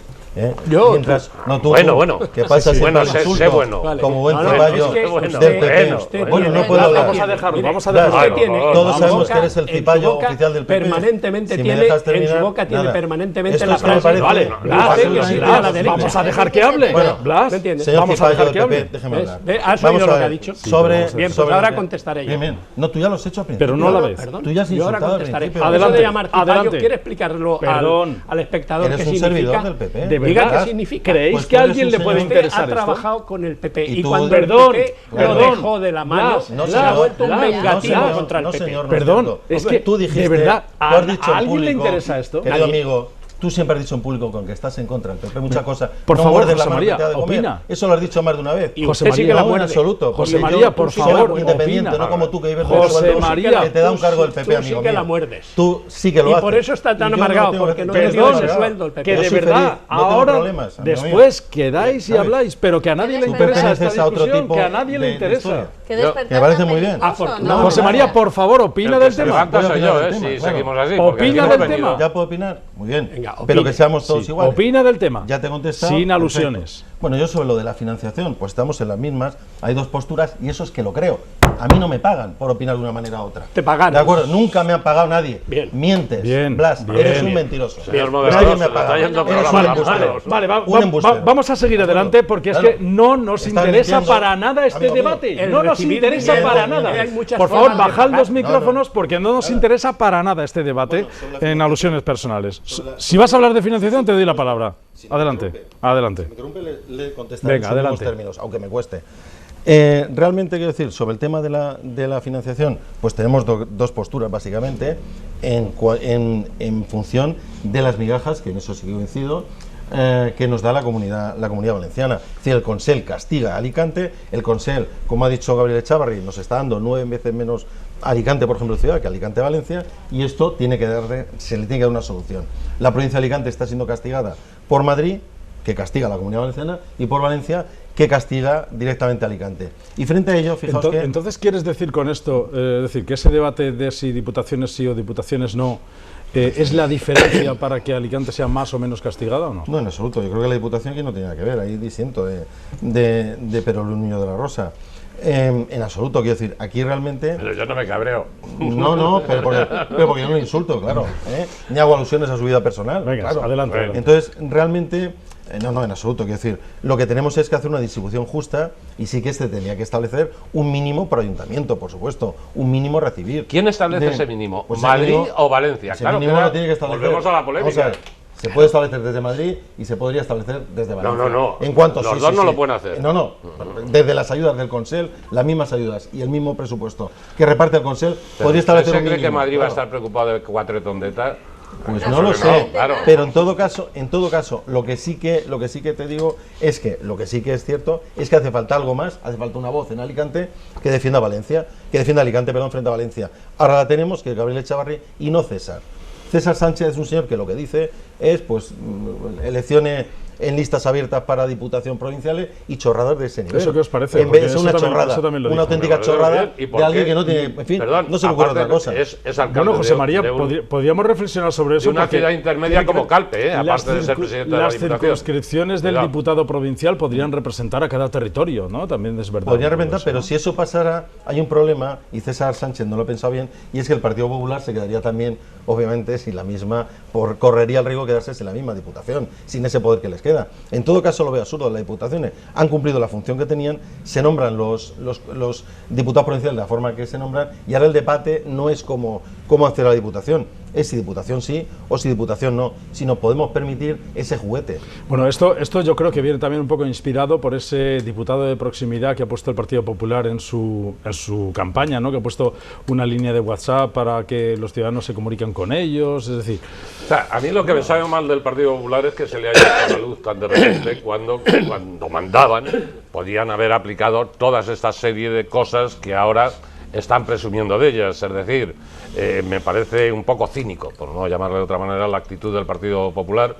Yo, mientras, no, tú, bueno, que pasas bueno, sé bueno. Vale. Como buen No, cipayo es que del PP. Bueno, no puedo hablar. Vamos a dejarlo, vamos a Blas, dejarlo. todos sabemos que eres el cipayo oficial del PP. Permanentemente Si me tiene, dejas terminar, en su boca tiene nada. permanentemente Esto la es que me frase. parece- Vale, Blas, Blas, que sí, Blas, a la derecha. vamos a dejar que hable. Bueno, Blas, ¿me entiendes? Señor vamos a cipayo dejar del que PP, hable. déjeme ¿Ves? hablar. ¿Has Vamos oído lo a que ha ver, dicho? sobre, Bien, pues sobre ahora lo que- contestaré yo. Bien, bien. No, tú ya lo has hecho al principio. Pero no la vez. Perdón, Tú ya has yo ahora insultado al contestaré. principio. Eso Adelante, de llamar cipayo, adelante. ¿quiere explicarlo Perdón. al espectador Eres qué un significa? servidor del PP. ¿De Diga verdad? qué significa. ¿Creéis Pues que tú a eres alguien un le puede señor- interesar ha esto? trabajado con el PP Y y tú- cuando Perdón, el PP lo perdón. dejó de la mano, Blas, se no, ha señor. vuelto un Blas, vengativo señor, contra el no, PP. señor, no Perdón, cierto. es que, tú dijiste, de verdad, tú has dicho ¿a en alguien le público, interesa esto? Querido Nadie. amigo, tú siempre has dicho en público con que estás en contra del PP, muchas cosas. por no favor, muerdes la José mano María, que te ha de comer. opina. Eso lo has dicho más de una vez. Y José usted sí que María, la No, en muerde. absoluto. José porque María, yo- por tú sí favor, que independiente, opina. no como tú que vives de José sueldo, María, que te da un cargo del PP, tú amigo sí que mío. la muerdes. Tú sí que lo Y haces. por eso está tan Y yo no amargado, tengo- porque no pero te dio estoy ese amargado. sueldo el PP. Que Yo de soy verdad, feliz, no tengo ahora, problemas, amigo mío. después quedáis y ¿Sabes? habláis, pero que a nadie le Tú interesa esta perteneces a otro discusión, tipo que a nadie le de interesa. historia. ¿Qué Yo- despertar me parece tan muy bien. peligroso, Afortunadamente. José María, por favor, opina del Se tema. levanta Voy a soy opinar yo, del si tema, claro. seguimos así. Opina porque aquí del hemos tema. venido- ¿Ya puedo opinar? Muy bien. Venga, pero opine. que seamos todos Sí, iguales. opina del tema. Ya te he contestado. Sin Perfecto. alusiones. Bueno, yo sobre lo de la financiación, pues estamos en las mismas. Hay dos posturas y eso es que lo creo. A mí no me pagan por opinar de una manera u otra. Te pagaron. De acuerdo, nunca me ha pagado nadie. Bien. Mientes. Bien, Blas, bien. eres un Bien. mentiroso. Señor Nadie moderador, me se ha lo pagado. está yendo Eres por un la mano. embustero. Vale, Un embustero. vamos a seguir adelante porque es Claro. que no nos Estás interesa mintiendo. para nada este Amigo mío. debate. El No nos recibir interesa dinero, para mientes. nada. Hay muchas Por favor, formas de bajad pagar. los micrófonos porque no nos interesa para nada este debate en alusiones personales. Si vas a hablar de financiación, te doy la palabra. Adelante, adelante. Si me interrumpe, le contestaré Venga, en sus mismos adelante. términos, aunque me cueste. Realmente quiero decir, sobre el tema de la financiación, pues tenemos dos posturas básicamente en función de las migajas, que en eso sí que coincido, que nos da la comunidad valenciana. Es decir, el Consell castiga a Alicante, el Consell, como ha dicho Gabriel Echavarri, nos está dando 9 veces menos a Alicante, por ejemplo, ciudad, que Alicante-Valencia, y esto se le tiene que dar una solución. La provincia de Alicante está siendo castigada por Madrid, que castiga a la Comunidad Valenciana, y por Valencia, que castiga directamente a Alicante. Y frente a ello, fijaos que... Entonces, ¿quieres decir con esto, decir que ese debate de si diputaciones sí o diputaciones no, es la diferencia para que Alicante sea más o menos castigada o no? No, en absoluto. Yo creo que la Diputación aquí no tiene nada que ver. Ahí disiento de Perolú Niño de la Rosa. En absoluto, quiero decir, aquí realmente... Pero yo no me cabreo. No, pero porque yo no le insulto, claro. Ni hago alusiones a su vida personal. Venga, claro. adelante, adelante. Entonces, realmente... No, en absoluto. Quiero decir, lo que tenemos es que hacer una distribución justa y sí que se tenía que establecer un mínimo por ayuntamiento, por supuesto. Un mínimo a recibir. ¿Quién establece ese mínimo? Pues ¿Madrid el mínimo- o Valencia? Ese Claro, mínimo queda- lo tiene que establecer. volvemos a la Vamos polémica. ver, se puede establecer desde Madrid y se podría establecer desde Valencia. no. En cuanto Los sí, dos sí, no sí. lo pueden hacer. No. Desde las ayudas del Consell, las mismas ayudas y el mismo presupuesto que reparte el Consell, podría establecer ¿Se un cree mínimo. que Madrid va a claro. estar preocupado de cuatretón de tal? Pues Eso no lo que sé, claro. pero en todo caso, lo que sí que te digo es que lo que sí que es cierto es que hace falta algo más, hace falta una voz en Alicante que defienda Alicante, frente a Valencia. Ahora la tenemos, que es Gabriel Echavarri y no César. César Sánchez es un señor que lo que dice es pues elecciones en listas abiertas para diputación provinciales y chorradas de ese nivel. ¿Eso qué os parece? En vez de Porque una eso también- chorrada, eso también lo una dijo. auténtica chorrada ¿Y por de alguien qué? que no tiene, en fin, Perdón, no se le ocurre otra aparte cosa. Es alcalde Bueno, José de María, un- podríamos reflexionar sobre de eso. una porque ciudad intermedia tiene que como ver- Calpe, las aparte de ser circu- presidente de la las Diputación. circunscripciones del Cuidado. diputado provincial podrían representar a cada territorio, ¿no? También es verdad. Podría todo reventar, eso, pero ¿no? si eso pasara, hay un problema, y César Sánchez no lo ha pensado bien, y es que el Partido Popular se quedaría también, obviamente, sin la misma, correría el riesgo de quedarse sin la misma diputación, sin ese poder que les queda. En todo caso, lo veo absurdo. Las diputaciones han cumplido la función que tenían, se nombran los diputados provinciales de la forma que se nombran, y ahora el debate no es cómo hacer la diputación, es si diputación sí o si diputación no, si nos podemos permitir ese juguete. Bueno, esto yo creo que viene también un poco inspirado por ese diputado de proximidad que ha puesto el Partido Popular en su campaña, ¿no? Que ha puesto una línea de WhatsApp para que los ciudadanos se comuniquen con ellos, es decir... O sea, a mí lo que me sabe mal del Partido Popular es que se le haya hecho la luz tan de repente cuando mandaban podían haber aplicado todas esta serie de cosas que ahora están presumiendo de ellas. Es decir, me parece un poco cínico, por no llamarle de otra manera, la actitud del Partido Popular,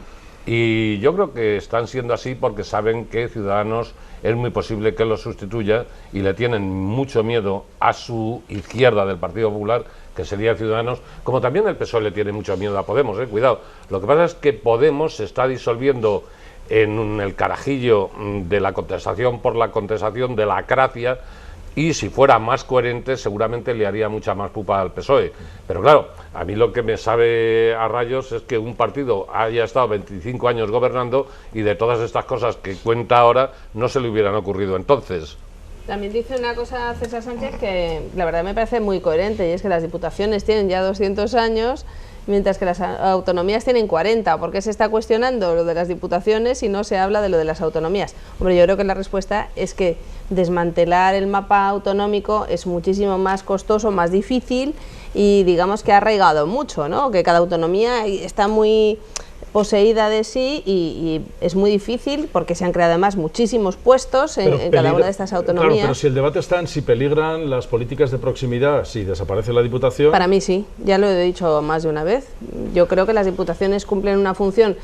y yo creo que están siendo así porque saben que Ciudadanos es muy posible que lo sustituya y le tienen mucho miedo a su izquierda del Partido Popular, que sería Ciudadanos, como también el PSOE le tiene mucho miedo a Podemos, cuidado. Lo que pasa es que Podemos se está disolviendo en el carajillo de la contestación por la contestación, de la acracia, y si fuera más coherente seguramente le haría mucha más pupa al PSOE. Pero claro, a mí lo que me sabe a rayos es que un partido haya estado 25 años gobernando y de todas estas cosas que cuenta ahora no se le hubieran ocurrido entonces. También dice una cosa César Sánchez que la verdad me parece muy coherente, y es que las diputaciones tienen ya 200 años, mientras que las autonomías tienen 40. ¿Por qué se está cuestionando lo de las diputaciones y no se habla de lo de las autonomías? Hombre, yo creo que la respuesta es que desmantelar el mapa autonómico es muchísimo más costoso, más difícil, y digamos que ha arraigado mucho, ¿no? Que cada autonomía está muy poseída de sí y es muy difícil porque se han creado además muchísimos puestos en cada una de estas autonomías. Claro, pero si el debate está en si peligran las políticas de proximidad, si desaparece la Diputación... Para mí sí, ya lo he dicho más de una vez. Yo creo que las diputaciones cumplen una función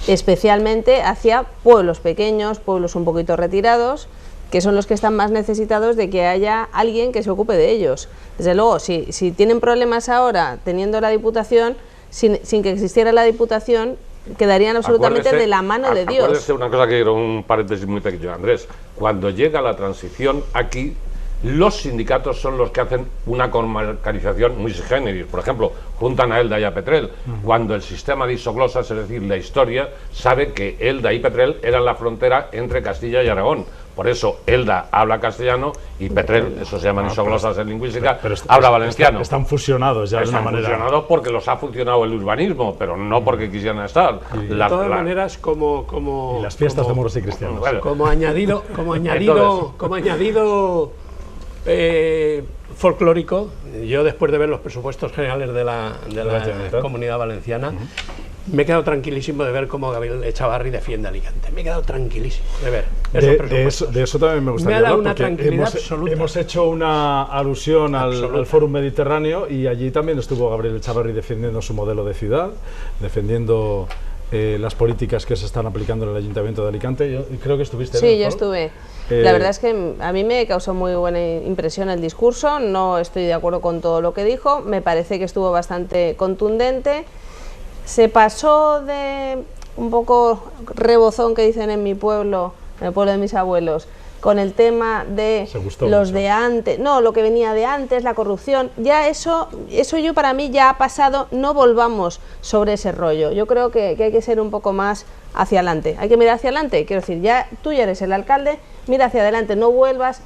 especialmente hacia pueblos pequeños, pueblos un poquito retirados, que son los que están más necesitados de que haya alguien que se ocupe de ellos. Desde luego, si tienen problemas ahora teniendo la Diputación, sin que existiera la Diputación, quedarían absolutamente de la mano de Dios. Acuérdese una cosa que quiero, un paréntesis muy pequeño, Andrés. Cuando llega la transición aquí, los sindicatos son los que hacen una comarcalización muy generis. Por ejemplo, juntan a Elda y a Petrel. Cuando el sistema de isoglosas, es decir, la historia, sabe que Elda y Petrel eran la frontera entre Castilla y Aragón. Por eso Elda habla castellano y Petrel, eso se llaman isoglosas en lingüística, habla valenciano. Están fusionados ya de una Están manera... fusionados porque los ha funcionado el urbanismo, pero no porque quisieran estar. De todas maneras, como Y las fiestas de moros y cristianos. Bueno, como añadido folclórico, yo después de ver los presupuestos generales de la Comunidad Valenciana, me he quedado tranquilísimo de ver cómo Gabriel Echavarri defiende a Alicante. Me he quedado tranquilísimo de ver esos presupuestos. De eso también me gustaría Me ha dado hablar, una porque tranquilidad absoluta. hemos hecho una alusión al Absoluta. Fórum Mediterráneo, y allí también estuvo Gabriel Echavarri defendiendo su modelo de ciudad, defendiendo las políticas que se están aplicando en el Ayuntamiento de Alicante. Yo creo que estuviste en el Sí, yo foro. estuve. La verdad es que a mí me causó muy buena impresión el discurso, no estoy de acuerdo con todo lo que dijo, me parece que estuvo bastante contundente. Se pasó de un poco rebozón, que dicen en mi pueblo, en el pueblo de mis abuelos, con el tema de los de antes, no, lo que venía de antes, la corrupción. Ya eso yo, para mí ya ha pasado, no volvamos sobre ese rollo. Yo creo que hay que ser un poco más hacia adelante, hay que mirar hacia adelante, quiero decir, ya tú ya eres el alcalde, mira hacia adelante, no vuelvas,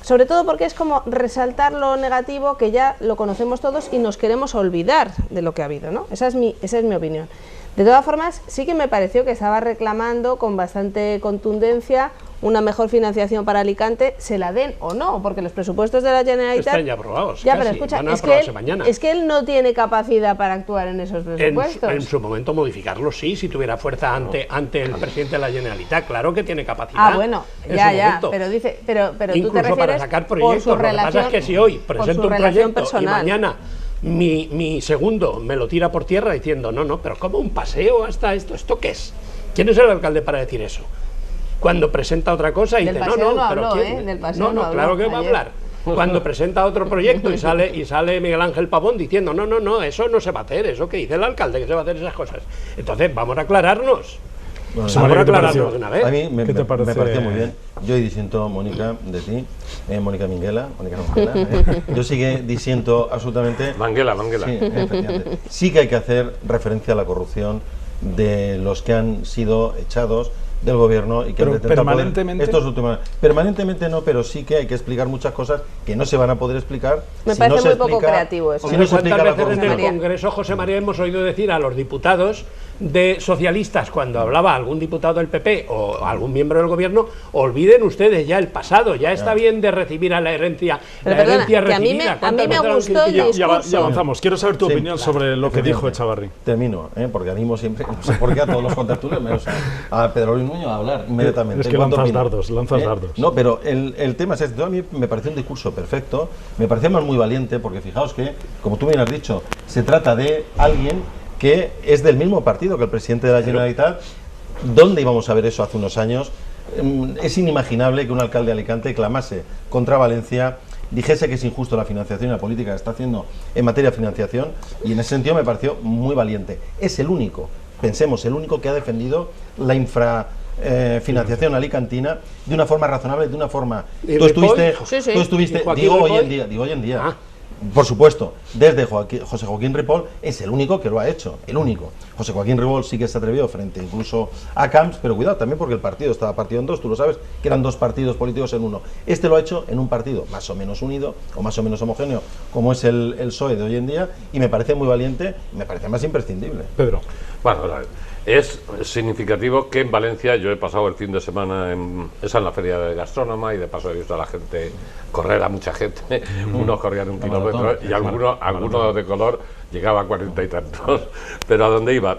sobre todo porque es como resaltar lo negativo, que ya lo conocemos todos y nos queremos olvidar de lo que ha habido, ¿no? Esa es mi opinión. De todas formas, sí que me pareció que estaba reclamando con bastante contundencia una mejor financiación para Alicante, se la den o no, porque los presupuestos de la Generalitat están ya aprobados. Ya, casi, pero escucha, van a aprobarse mañana. es que él no tiene capacidad para actuar en esos presupuestos. En su momento modificarlo, sí, si tuviera fuerza ante el presidente de la Generalitat, claro que tiene capacidad. Ah, bueno, en ya, su ya, momento. pero dice, pero tú Incluso te refieres para sacar por proyectos. su Lo que relación, pasa es que si hoy presento un proyecto personal. y mañana mi segundo me lo tira por tierra diciendo, no, pero ¿cómo un paseo hasta esto? ¿Esto qué es? ¿Quién es el alcalde para decir eso? Cuando presenta otra cosa y dice, no, pero habló, ¿quién? Del paseo no claro habló que va a ayer. hablar. Cuando presenta otro proyecto y sale Miguel Ángel Pavón diciendo, no, eso no se va a hacer, eso que dice el alcalde, que se va a hacer esas cosas. Entonces, vamos a aclararnos. Bueno, Vamos a ¿qué te aclararnos pareció? de una vez. A mí me ¿Qué te parece? pareció muy bien. Yo disiento, Mónica, de ti, Mónica Minguela, yo sí que disiento absolutamente. Manguela. Sí, efectivamente. Sí que hay que hacer referencia a la corrupción de los que han sido echados del gobierno y que Pero han detentado permanentemente. estos últimos. Permanentemente no, pero sí que hay que explicar muchas cosas que no se van a poder explicar. Me si parece no se muy poco explica- creativo eso. Si no se ¿Cuántas explica la veces en el corrupción. Congreso, José María, hemos oído decir a los diputados de socialistas, cuando hablaba algún diputado del PP o algún miembro del gobierno, olviden ustedes ya el pasado, ya está bien de recibir a la herencia, Pero la perdona, herencia que a mí me- recibida. a mí ¿Cuántas me veces lo han gustó el criticado? discurso. Ya avanzamos. Quiero saber tu Sí, opinión sobre lo que dijo Echavarri. Termino, porque animo siempre, no sé por qué, a todos los contertulios, menos a Pedro Luis Nuño a hablar inmediatamente. Es que ¿Cuánto lanzas opina? dardos. No, pero el tema es este. A mí me pareció un discurso perfecto, me pareció más muy valiente, porque fijaos que, como tú bien has dicho, se trata de alguien que es del mismo partido que el presidente de la Generalitat. ¿Dónde íbamos a ver eso hace unos años? Es inimaginable que un alcalde de Alicante clamase contra Valencia, dijese que es injusto la financiación y la política que está haciendo en materia de financiación, y en ese sentido me pareció muy valiente. Es el único, pensemos, el único que ha defendido la financiación alicantina de una forma razonable, de una forma... ¿Y Tú estuviste, Ripoll? Sí, sí. tú estuviste, ¿Y Joaquín digo hoy Ripoll? en día, digo hoy en día. Ah. Por supuesto, desde José Joaquín Ripoll es el único que lo ha hecho, el único. José Joaquín Ripoll sí que se atrevió frente incluso a Camps, pero cuidado también porque el partido estaba partido en dos, tú lo sabes, que eran dos partidos políticos en uno. Este lo ha hecho en un partido más o menos unido o más o menos homogéneo, como es el PSOE de hoy en día, y me parece muy valiente, me parece más imprescindible. Pedro. Bueno, es significativo que en Valencia, yo he pasado el fin de semana en la feria de gastrónoma y de paso he visto a la gente correr, a mucha gente, unos corrían 1 kilómetro maratón, y alguno de color llegaba a 40 y tantos, pero a dónde iba,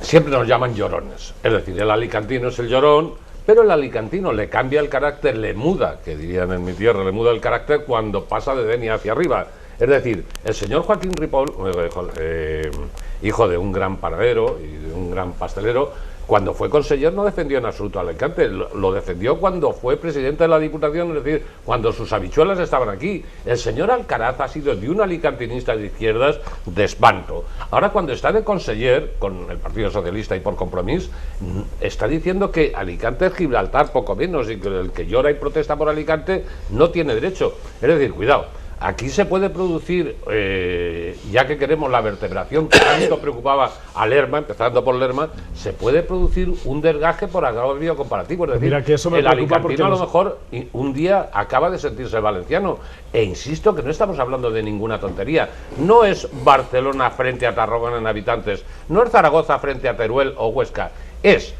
siempre nos llaman llorones, es decir, el alicantino es el llorón, pero el alicantino le cambia el carácter, le muda, que dirían en mi tierra, le muda el carácter cuando pasa de Denia hacia arriba. Es decir, el señor Joaquín Ripoll, hijo de un gran panadero y de un gran pastelero, cuando fue conseller no defendió en absoluto a Alicante, lo defendió cuando fue presidente de la Diputación, es decir, cuando sus habichuelas estaban aquí. El señor Alcaraz ha sido de un alicantinista de izquierdas de espanto. Ahora cuando está de conseller con el Partido Socialista y por Compromís, está diciendo que Alicante es Gibraltar, poco menos, y que el que llora y protesta por Alicante no tiene derecho. Es decir, cuidado. Aquí se puede producir, ya que queremos la vertebración que tanto preocupaba a Lerma, empezando por Lerma, se puede producir un desgaje por agravio comparativo. Es decir, Mira, que eso me el preocupa porque alicantino a lo los- mejor un día acaba de sentirse valenciano. E insisto que no estamos hablando de ninguna tontería. No es Barcelona frente a Tarragona en habitantes, no es Zaragoza frente a Teruel o Huesca, es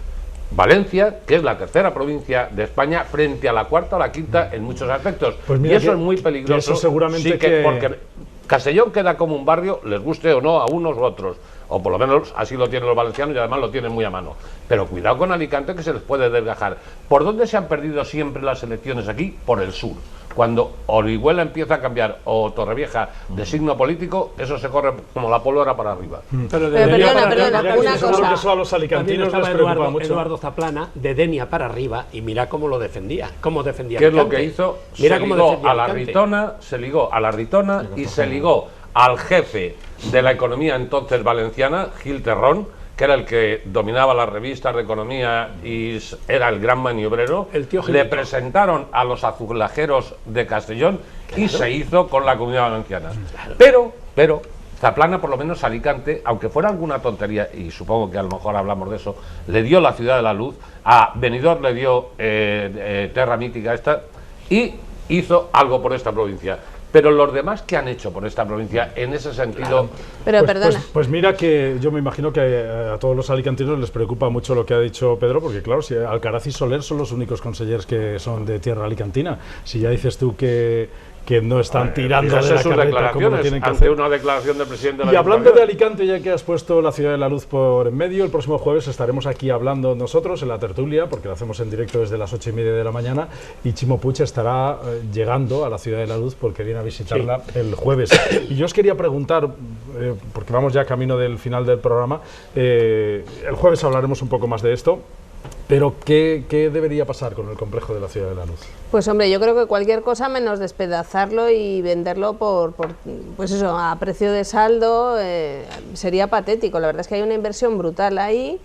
Valencia, que es la tercera provincia de España, frente a la cuarta o la quinta en muchos aspectos. Pues Y mira eso que- es muy que peligroso. eso seguramente sí que- porque Castellón queda como un barrio, les guste o no a unos u otros, o por lo menos así lo tienen los valencianos y además lo tienen muy a mano. Pero cuidado con Alicante, que se les puede desgajar. ¿Por dónde se han perdido siempre las elecciones aquí? Por el sur. Cuando Orihuela empieza a cambiar o Torrevieja de signo político, eso se corre como la pólvora para arriba. Pero Pero Denia perdona, para perdona, arriba, una seguro cosa. que eso a los también alicantinos les estaba preocupa mucho. Eduardo Zaplana, de Denia para arriba, y mira cómo lo defendía. Cómo defendía ¿Qué es lo Alicante. que hizo? Mira Se cómo ligó defendía a la Alicante. Ritona, se ligó a la Ritona y se ligó al jefe de la economía entonces valenciana, Gil Terrón, que era el que dominaba las revistas de economía y era el gran maniobrero. El tío le Gilito. presentaron a los azulejeros de Castellón y se hizo con la Comunidad Valenciana. Pero Zaplana, por lo menos Alicante, aunque fuera alguna tontería, y supongo que a lo mejor hablamos de eso, le dio la Ciudad de la Luz, a Benidorm le dio Terra Mítica esta, y hizo algo por esta provincia. Pero los demás, ¿qué han hecho por esta provincia en ese sentido? Pero perdona. Pues mira que yo me imagino que a todos los alicantinos les preocupa mucho lo que ha dicho Pedro, porque claro, si Alcaraz y Soler son los únicos consejeros que son de tierra alicantina. Si ya dices tú que que no están tirando Esas de la son carreta como lo tienen que ante hacer. una declaración del presidente de la Y hablando de Diputación. Alicante, ya que has puesto la Ciudad de la Luz por en medio, el próximo jueves estaremos aquí hablando nosotros en la tertulia, porque lo hacemos en directo desde las 8:30 de la mañana, y Chimo Puig estará llegando a la Ciudad de la Luz porque viene a visitarla el jueves. Y yo os quería preguntar, porque vamos ya camino del final del programa, el jueves hablaremos un poco más de esto, pero ¿qué debería pasar con el complejo de la Ciudad de la Luz? Pues hombre, yo creo que cualquier cosa menos despedazarlo y venderlo pues eso, a precio de saldo sería patético. La verdad es que hay una inversión brutal ahí,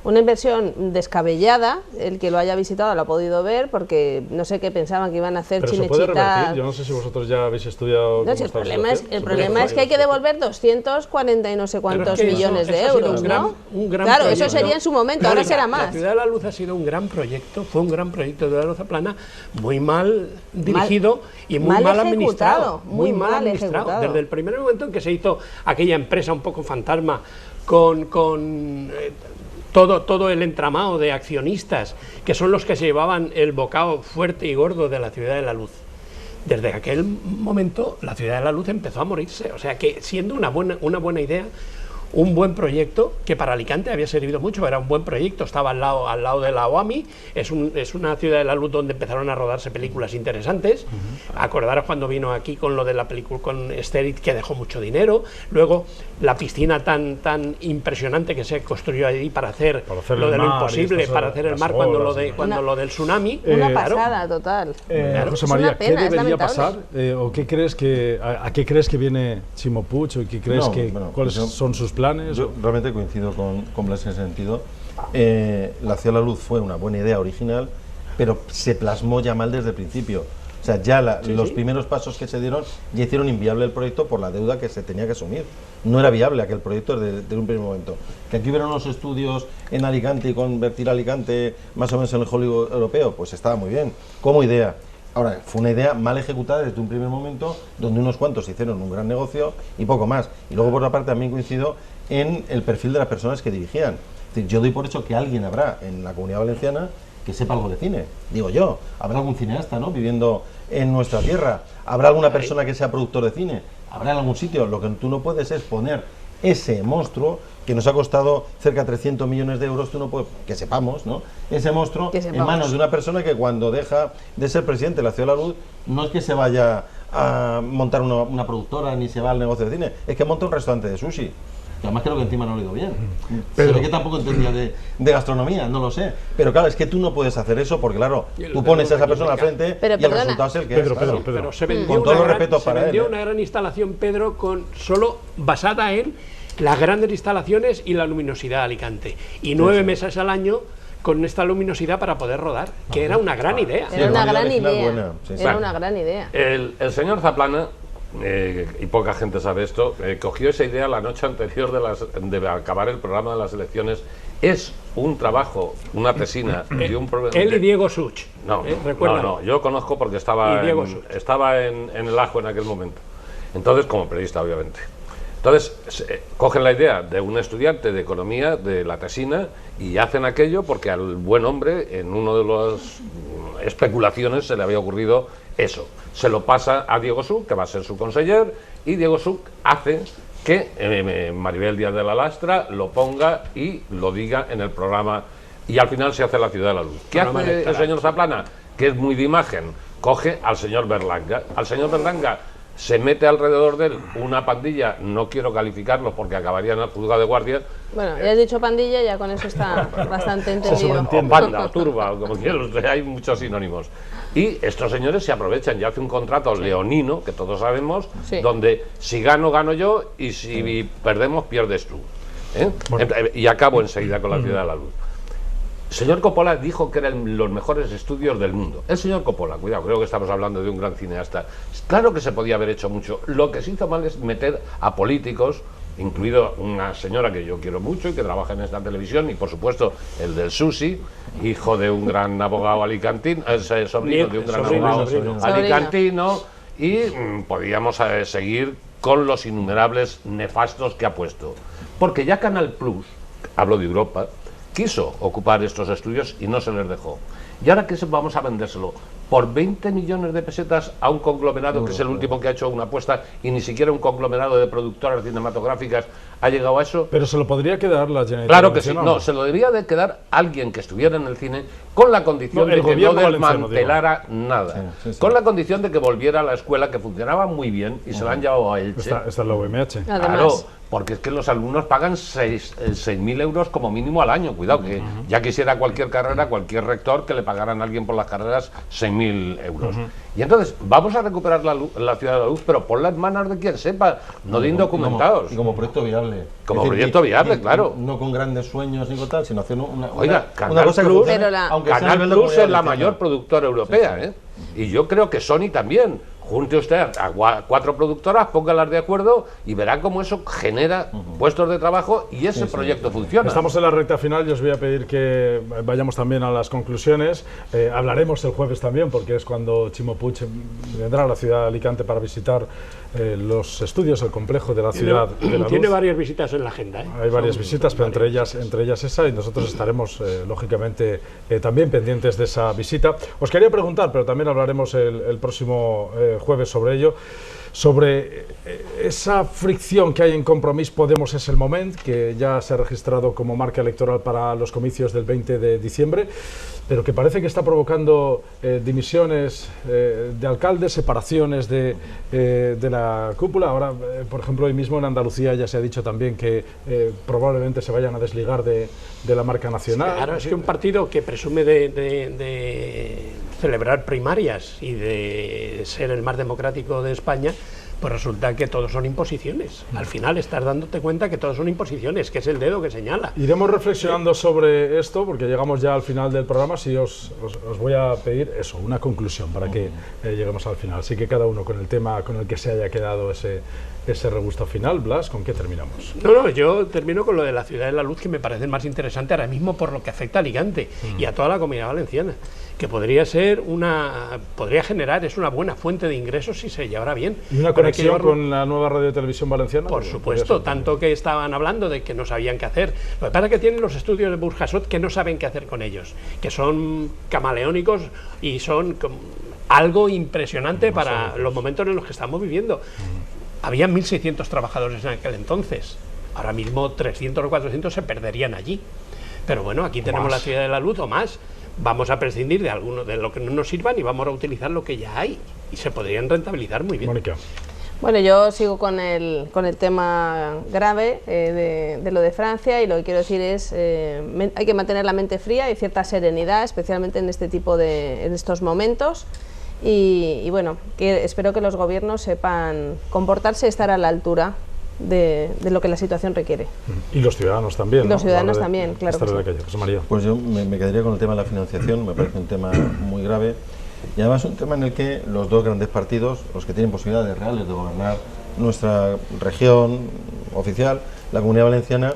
una inversión descabellada. El que lo haya visitado lo ha podido ver, porque no sé qué pensaban que iban a hacer. Pero se puede Chinechita. revertir. Yo no sé si vosotros ya habéis estudiado No, cómo si está la el situación. problema es que hay que devolver 240 y no sé cuántos Pero es que millones de eso ha sido euros, ¿no? un gran Claro, proyecto. eso sería en su momento, ahora será más. La Ciudad de la Luz ha sido un gran proyecto, fue un gran proyecto de la Luz Plana, muy mal dirigido y muy mal administrado. muy mal ejecutado. Desde el primer momento en que se hizo aquella empresa un poco fantasma con todo el entramado de accionistas, que son los que se llevaban el bocado fuerte y gordo de la Ciudad de la Luz. Desde aquel momento la Ciudad de la Luz empezó a morirse, o sea que siendo una buena idea, un buen proyecto, que para Alicante había servido mucho, era un buen proyecto, estaba al lado de la OAMI, es una Ciudad de la Luz donde empezaron a rodarse películas interesantes. Acordaros cuando vino aquí con lo de la película con Sterit, que dejó mucho dinero, luego la piscina tan impresionante que se construyó allí para hacer lo de lo imposible, para hacer el mar cuando lo del tsunami. Una claro. pasada total. José Es María, una pena, ¿qué es debería lamentable. pasar? ¿O qué crees a qué crees que viene Chimo Puig? ¿O qué crees cuáles son sus planes? Yo realmente coincido con Blas en ese sentido. La Ciudad de la Luz fue una buena idea original, pero se plasmó ya mal desde el principio. O sea, ya los primeros pasos que se dieron ya hicieron inviable el proyecto por la deuda que se tenía que asumir. No era viable aquel proyecto desde un primer momento. Que aquí hubieran unos estudios en Alicante y convertir Alicante más o menos en el Hollywood europeo, pues estaba muy bien, como idea. Ahora, fue una idea mal ejecutada desde un primer momento, donde unos cuantos hicieron un gran negocio y poco más. Y luego, por otra parte, también coincido en el perfil de las personas que dirigían. Es decir, yo doy por hecho que alguien habrá en la Comunidad Valenciana que sepa algo de cine, digo yo. Habrá algún cineasta, ¿no?, viviendo en nuestra tierra. Habrá alguna persona que sea productor de cine. Habrá en algún sitio. Lo que tú no puedes es poner ese monstruo que nos ha costado cerca de 300 millones de euros, tú no puedes, que sepamos, ¿no?, ese monstruo en manos de una persona que cuando deja de ser presidente de la Ciudad de la Luz, no es que se vaya a montar una productora ni se va al negocio de cine, es que monta un restaurante de sushi. Que además creo que encima no lo he oído bien. Se ve que tampoco entendía de gastronomía, no lo sé. Pero claro, es que tú no puedes hacer eso porque, claro, tú pones a esa persona al frente y el resultado es el que es. Pedro. Pero se vendió, con todos los respetos para él, una gran instalación, Pedro, solo basada en las grandes instalaciones y la luminosidad de Alicante. Y 9 meses al año con esta luminosidad para poder rodar, que era una gran idea. Era una gran original idea. buena, sí. Era una gran idea. El señor Zaplana, y poca gente sabe esto, cogió esa idea la noche anterior de acabar el programa de las elecciones. Es un trabajo, una tesina de un problema. Él y Diego Such. No, yo conozco porque estaba en el Ajo en aquel momento. Entonces, como periodista, obviamente. Entonces, cogen la idea de un estudiante de economía, de la tesina, y hacen aquello porque al buen hombre, en una de las especulaciones, se le había ocurrido eso. Se lo pasa a Diego Such, que va a ser su conseller, y Diego Such hace que Maribel Díaz de la Lastra lo ponga y lo diga en el programa, y al final se hace la Ciudad de la Luz. ¿Qué hace el señor Zaplana? Que es muy de imagen. Coge al señor Berlanga. Al señor Berlanga se mete alrededor de él una pandilla, no quiero calificarlos porque acabarían al juzgado de guardia. Bueno, ya has dicho pandilla, ya con eso está bastante entendido. O banda, o turba, o como quieras, hay muchos sinónimos. Y estos señores se aprovechan y hacen un contrato leonino, que todos sabemos, donde si gano, gano yo, y si perdemos, pierdes tú. Y acabo enseguida con la Ciudad de la Luz. El señor Coppola dijo que eran los mejores estudios del mundo. El señor Coppola, cuidado, creo que estamos hablando de un gran cineasta. Claro que se podía haber hecho mucho. Lo que se hizo mal es meter a políticos, incluido una señora que yo quiero mucho y que trabaja en esta televisión, y por supuesto el del sushi, hijo de un gran abogado alicantino, sobrino de un gran abogado alicantino, y podíamos seguir con los innumerables nefastos que ha puesto. Porque ya Canal Plus, hablo de Europa, quiso ocupar estos estudios y no se les dejó. Y ahora que vamos a vendérselo por 20 millones de pesetas a un conglomerado que es el último que ha hecho una apuesta, y ni siquiera un conglomerado de productoras cinematográficas ha llegado a eso. Pero se lo podría quedar la Generalitat. Claro que sí, Valenciana, no, se lo debía de quedar alguien que estuviera en el cine con la condición No, el de que no gobierno valenciano, desmantelara nada, Sí. con la condición de que volviera a la escuela, que funcionaba muy bien y se la han llevado a Elche. Esta es la UMH. Además. Claro, porque es que los alumnos pagan 6.000 euros como mínimo al año. Cuidado, que ya quisiera cualquier carrera, cualquier rector, que le pagaran a alguien por las carreras 6.000 euros. Y entonces, vamos a recuperar la Ciudad de la Luz, pero ponla en manos de quien sepa, no de indocumentados. Y como proyecto viable. Como Es decir, proyecto viable, claro. No con grandes sueños ni con tal, sino hacer Oiga, una Canal cosa que Plus, funcione, Pero la- aunque sea a Canal nivel de Plus es comunidad la valenciana. mayor productora europea, ¿eh? Y yo creo que Sony también. Junte usted a 4 productoras, póngalas de acuerdo y verá cómo eso genera puestos de trabajo y ese proyecto funciona. Estamos en la recta final y os voy a pedir que vayamos también a las conclusiones. Hablaremos el jueves también, porque es cuando Chimo Puig vendrá a la ciudad de Alicante para visitar los estudios, el complejo de la ciudad de la Tiene Luz. varias visitas en la agenda. Hay varias Son visitas, pero varias entre ellas esa, y nosotros estaremos, lógicamente, también pendientes de esa visita. Os quería preguntar, pero también hablaremos el próximo jueves sobre ello, sobre esa fricción que hay en Compromís Podemos es el Moment, que ya se ha registrado como marca electoral para los comicios del 20 de diciembre, pero que parece que está provocando dimisiones de alcaldes, separaciones de la cúpula. Ahora, por ejemplo, hoy mismo en Andalucía ya se ha dicho también que probablemente se vayan a desligar de la marca nacional. Claro, es que un partido que presume de celebrar primarias y de ser el más democrático de España, pues resulta que todos son imposiciones. Al final estás dándote cuenta que todos son imposiciones, que es el dedo que señala. Iremos reflexionando sobre esto, porque llegamos ya al final del programa. Si os voy a pedir eso, una conclusión para que lleguemos al final. Así que cada uno con el tema con el que se haya quedado ese regusto final. Blas, ¿con qué terminamos? No, yo termino con lo de la Ciudad de la Luz, que me parece más interesante ahora mismo por lo que afecta a Alicante y a toda la Comunidad Valenciana, que podría generar, es una buena fuente de ingresos si se llevara bien. ¿Y una Pero hay que conexión llevarlo- con la nueva radio y televisión valenciana? Por supuesto, tanto que estaban hablando de que no sabían qué hacer. Lo que pasa es que tienen los estudios de Burjasot que no saben qué hacer con ellos, que son camaleónicos y son algo impresionante para los momentos en los que estamos viviendo. Había 1.600 trabajadores en aquel entonces. Ahora mismo 300 o 400 se perderían allí. Pero bueno, aquí tenemos la Ciudad de la Luz o más. Vamos a prescindir de alguno de lo que no nos sirvan y vamos a utilizar lo que ya hay. Y se podrían rentabilizar muy bien. Mónica. Bueno, yo sigo con el tema grave de lo de Francia, y lo que quiero decir es hay que mantener la mente fría y cierta serenidad, especialmente en en estos momentos. Y bueno, que espero que los gobiernos sepan comportarse y estar a la altura de lo que la situación requiere. Y los ciudadanos también. Y los ¿no? ciudadanos A la hora de también, claro estar que en la sí. calle. José María. Pues yo me quedaría con el tema de la financiación, me parece un tema muy grave, y además un tema en el que los dos grandes partidos, los que tienen posibilidades reales de gobernar nuestra región oficial, la Comunidad Valenciana,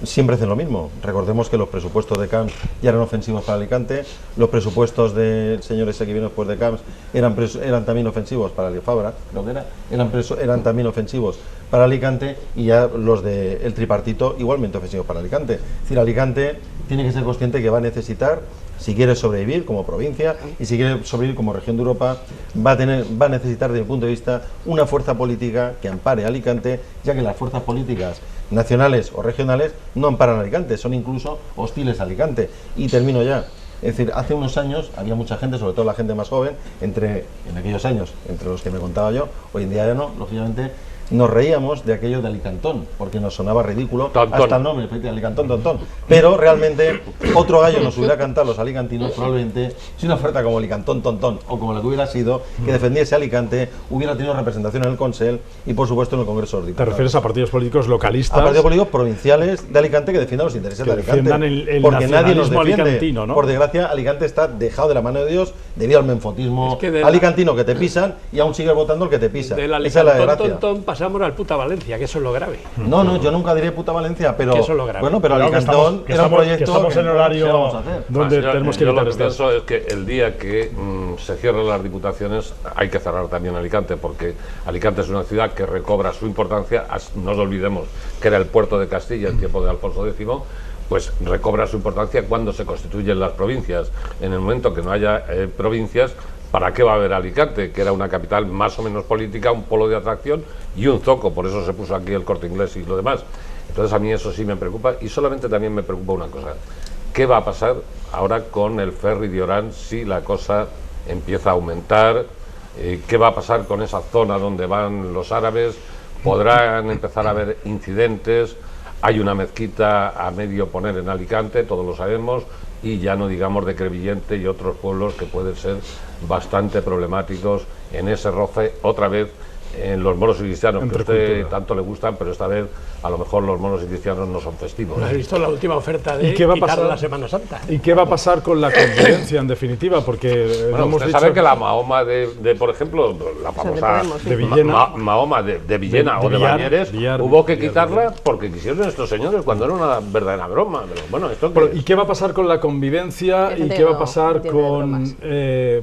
siempre hacen lo mismo. Recordemos que los presupuestos de Camps ya eran ofensivos para Alicante, los presupuestos del señor ese que vino después de Camps eran también ofensivos para Fabra, creo que eran también ofensivos para Alicante, y ya los del tripartito igualmente ofensivos para Alicante. Es decir, Alicante tiene que ser consciente que va a necesitar, si quiere sobrevivir como provincia y si quiere sobrevivir como región de Europa, va a necesitar, desde mi punto de vista, una fuerza política que ampare a Alicante, ya que las fuerzas políticas nacionales o regionales no amparan a Alicante, son incluso hostiles a Alicante. Y termino ya. Es decir, hace unos años había mucha gente, sobre todo la gente más joven, en aquellos años, entre los que me contaba yo, hoy en día ya no, lógicamente, nos reíamos de aquello de Alicantón, porque nos sonaba ridículo, Tontón. hasta el nombre, Alicantón, tontón. Pero realmente otro gallo nos hubiera cantado los alicantinos, probablemente, si una oferta como Alicantón, tontón, o como la que hubiera sido, que defendiese Alicante, hubiera tenido representación en el Consell y, por supuesto, en el Congreso de los ¿Te Diputados. refieres a partidos políticos localistas? A partidos políticos provinciales de Alicante que defiendan los intereses Que de Alicante. defiendan el porque nadie nos nacionalismo defiende. alicantino, ¿no? Por desgracia, Alicante está dejado de la mano de Dios debido al menfotismo Es que de alicantino que te pisan, y aún sigues votando el que te pisa. Del Esa es la Alicantón desgracia. tontón pasamos al puta Valencia, que eso es lo grave. No, yo nunca diré puta Valencia, pero Que eso es lo grave. bueno, pero Claro, que Alicantón que era un proyecto que estamos que en ¿qué horario vamos a hacer? donde tenemos que yo evitar lo que estas. pienso es que el día que se cierren las diputaciones hay que cerrar también Alicante, porque Alicante es una ciudad que recobra su importancia. No nos olvidemos que era el puerto de Castilla en tiempo de Alfonso X, pues recobra su importancia cuando se constituyen las provincias. En el momento que no haya provincias, ¿para qué va a haber Alicante? Que era una capital más o menos política, un polo de atracción y un zoco, por eso se puso aquí el Corte Inglés y lo demás. Entonces a mí eso sí me preocupa, y solamente también me preocupa una cosa: ¿qué va a pasar ahora con el ferry de Orán si la cosa empieza a aumentar? ¿Qué va a pasar con esa zona donde van los árabes? ¿Podrán empezar a haber incidentes? Hay una mezquita a medio poner en Alicante, todos lo sabemos, y ya no digamos de Crevillente y otros pueblos que pueden ser bastante problemáticos en ese roce, otra vez, en los moros y cristianos, que a usted tanto le gustan, pero esta vez a lo mejor los moros y cristianos no son festivos. ¿Has visto la última oferta de quitar la Semana Santa? ¿Y qué va a pasar con la convivencia, en definitiva? Porque bueno, usted sabe que la Mahoma por ejemplo, la famosa de Villena, Mahoma de Villena o de Bañeres, hubo que quitarla porque quisieron estos señores cuando era una verdadera broma. Pero bueno, esto ¿y qué va a pasar con la convivencia y qué va a pasar con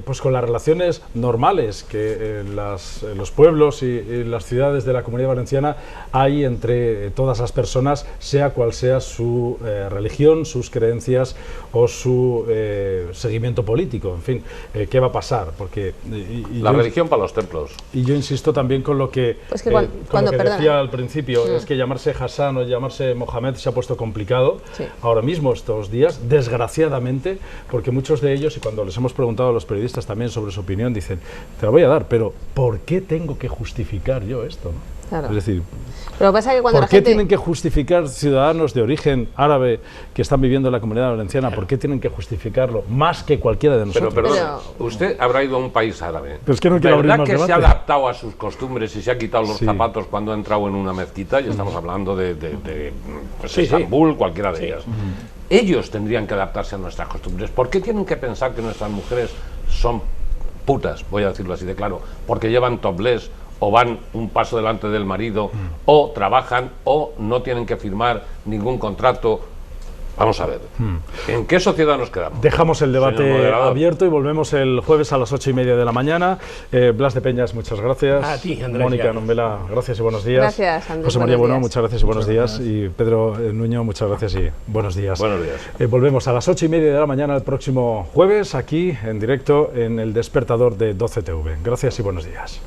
pues con las relaciones normales que en los pueblos y las ciudades de la Comunidad Valenciana hay entre todas las personas, sea cual sea su religión, sus creencias o su seguimiento político? En fin, ¿qué va a pasar? Porque la religión para los templos. Y yo insisto también con lo que, pues que cuando decía al principio, es que llamarse Hassan o llamarse Mohamed se ha puesto complicado ahora mismo, estos días, desgraciadamente, porque muchos de ellos, y cuando les hemos preguntado a los periodistas también sobre su opinión, dicen, te la voy a dar, pero ¿por qué tengo que justificar yo esto, ¿no? Claro. Es decir, pero pasa que cuando ¿por qué tienen que justificar ciudadanos de origen árabe que están viviendo en la Comunidad Valenciana? ¿Por qué tienen que justificarlo más que cualquiera de nosotros? Pero perdón, usted habrá ido a un país árabe. Pero es que no quiero abrir más ¿Verdad que debate? se ha adaptado a sus costumbres y se ha quitado los zapatos cuando ha entrado en una mezquita? Y estamos hablando de pues Estambul, cualquiera de ellas. Ellos tendrían que adaptarse a nuestras costumbres. ¿Por qué tienen que pensar que nuestras mujeres son putas, voy a decirlo así de claro, porque llevan topless o van un paso delante del marido, o trabajan, o no tienen que firmar ningún contrato? Vamos a ver, ¿en qué sociedad nos quedamos? Dejamos el debate abierto y volvemos el jueves a las 8:30 de la mañana. Blas de Peñas, muchas gracias. A ti, Andrés. Mónica Nombela, gracias y buenos días. Gracias, Andrés. José María Bueno, muchas gracias y buenos días. Y Pedro Nuño, muchas gracias y buenos días. Buenos días. Volvemos a las 8:30 de la mañana el próximo jueves, aquí en directo en El Despertador de 12TV. Gracias y buenos días.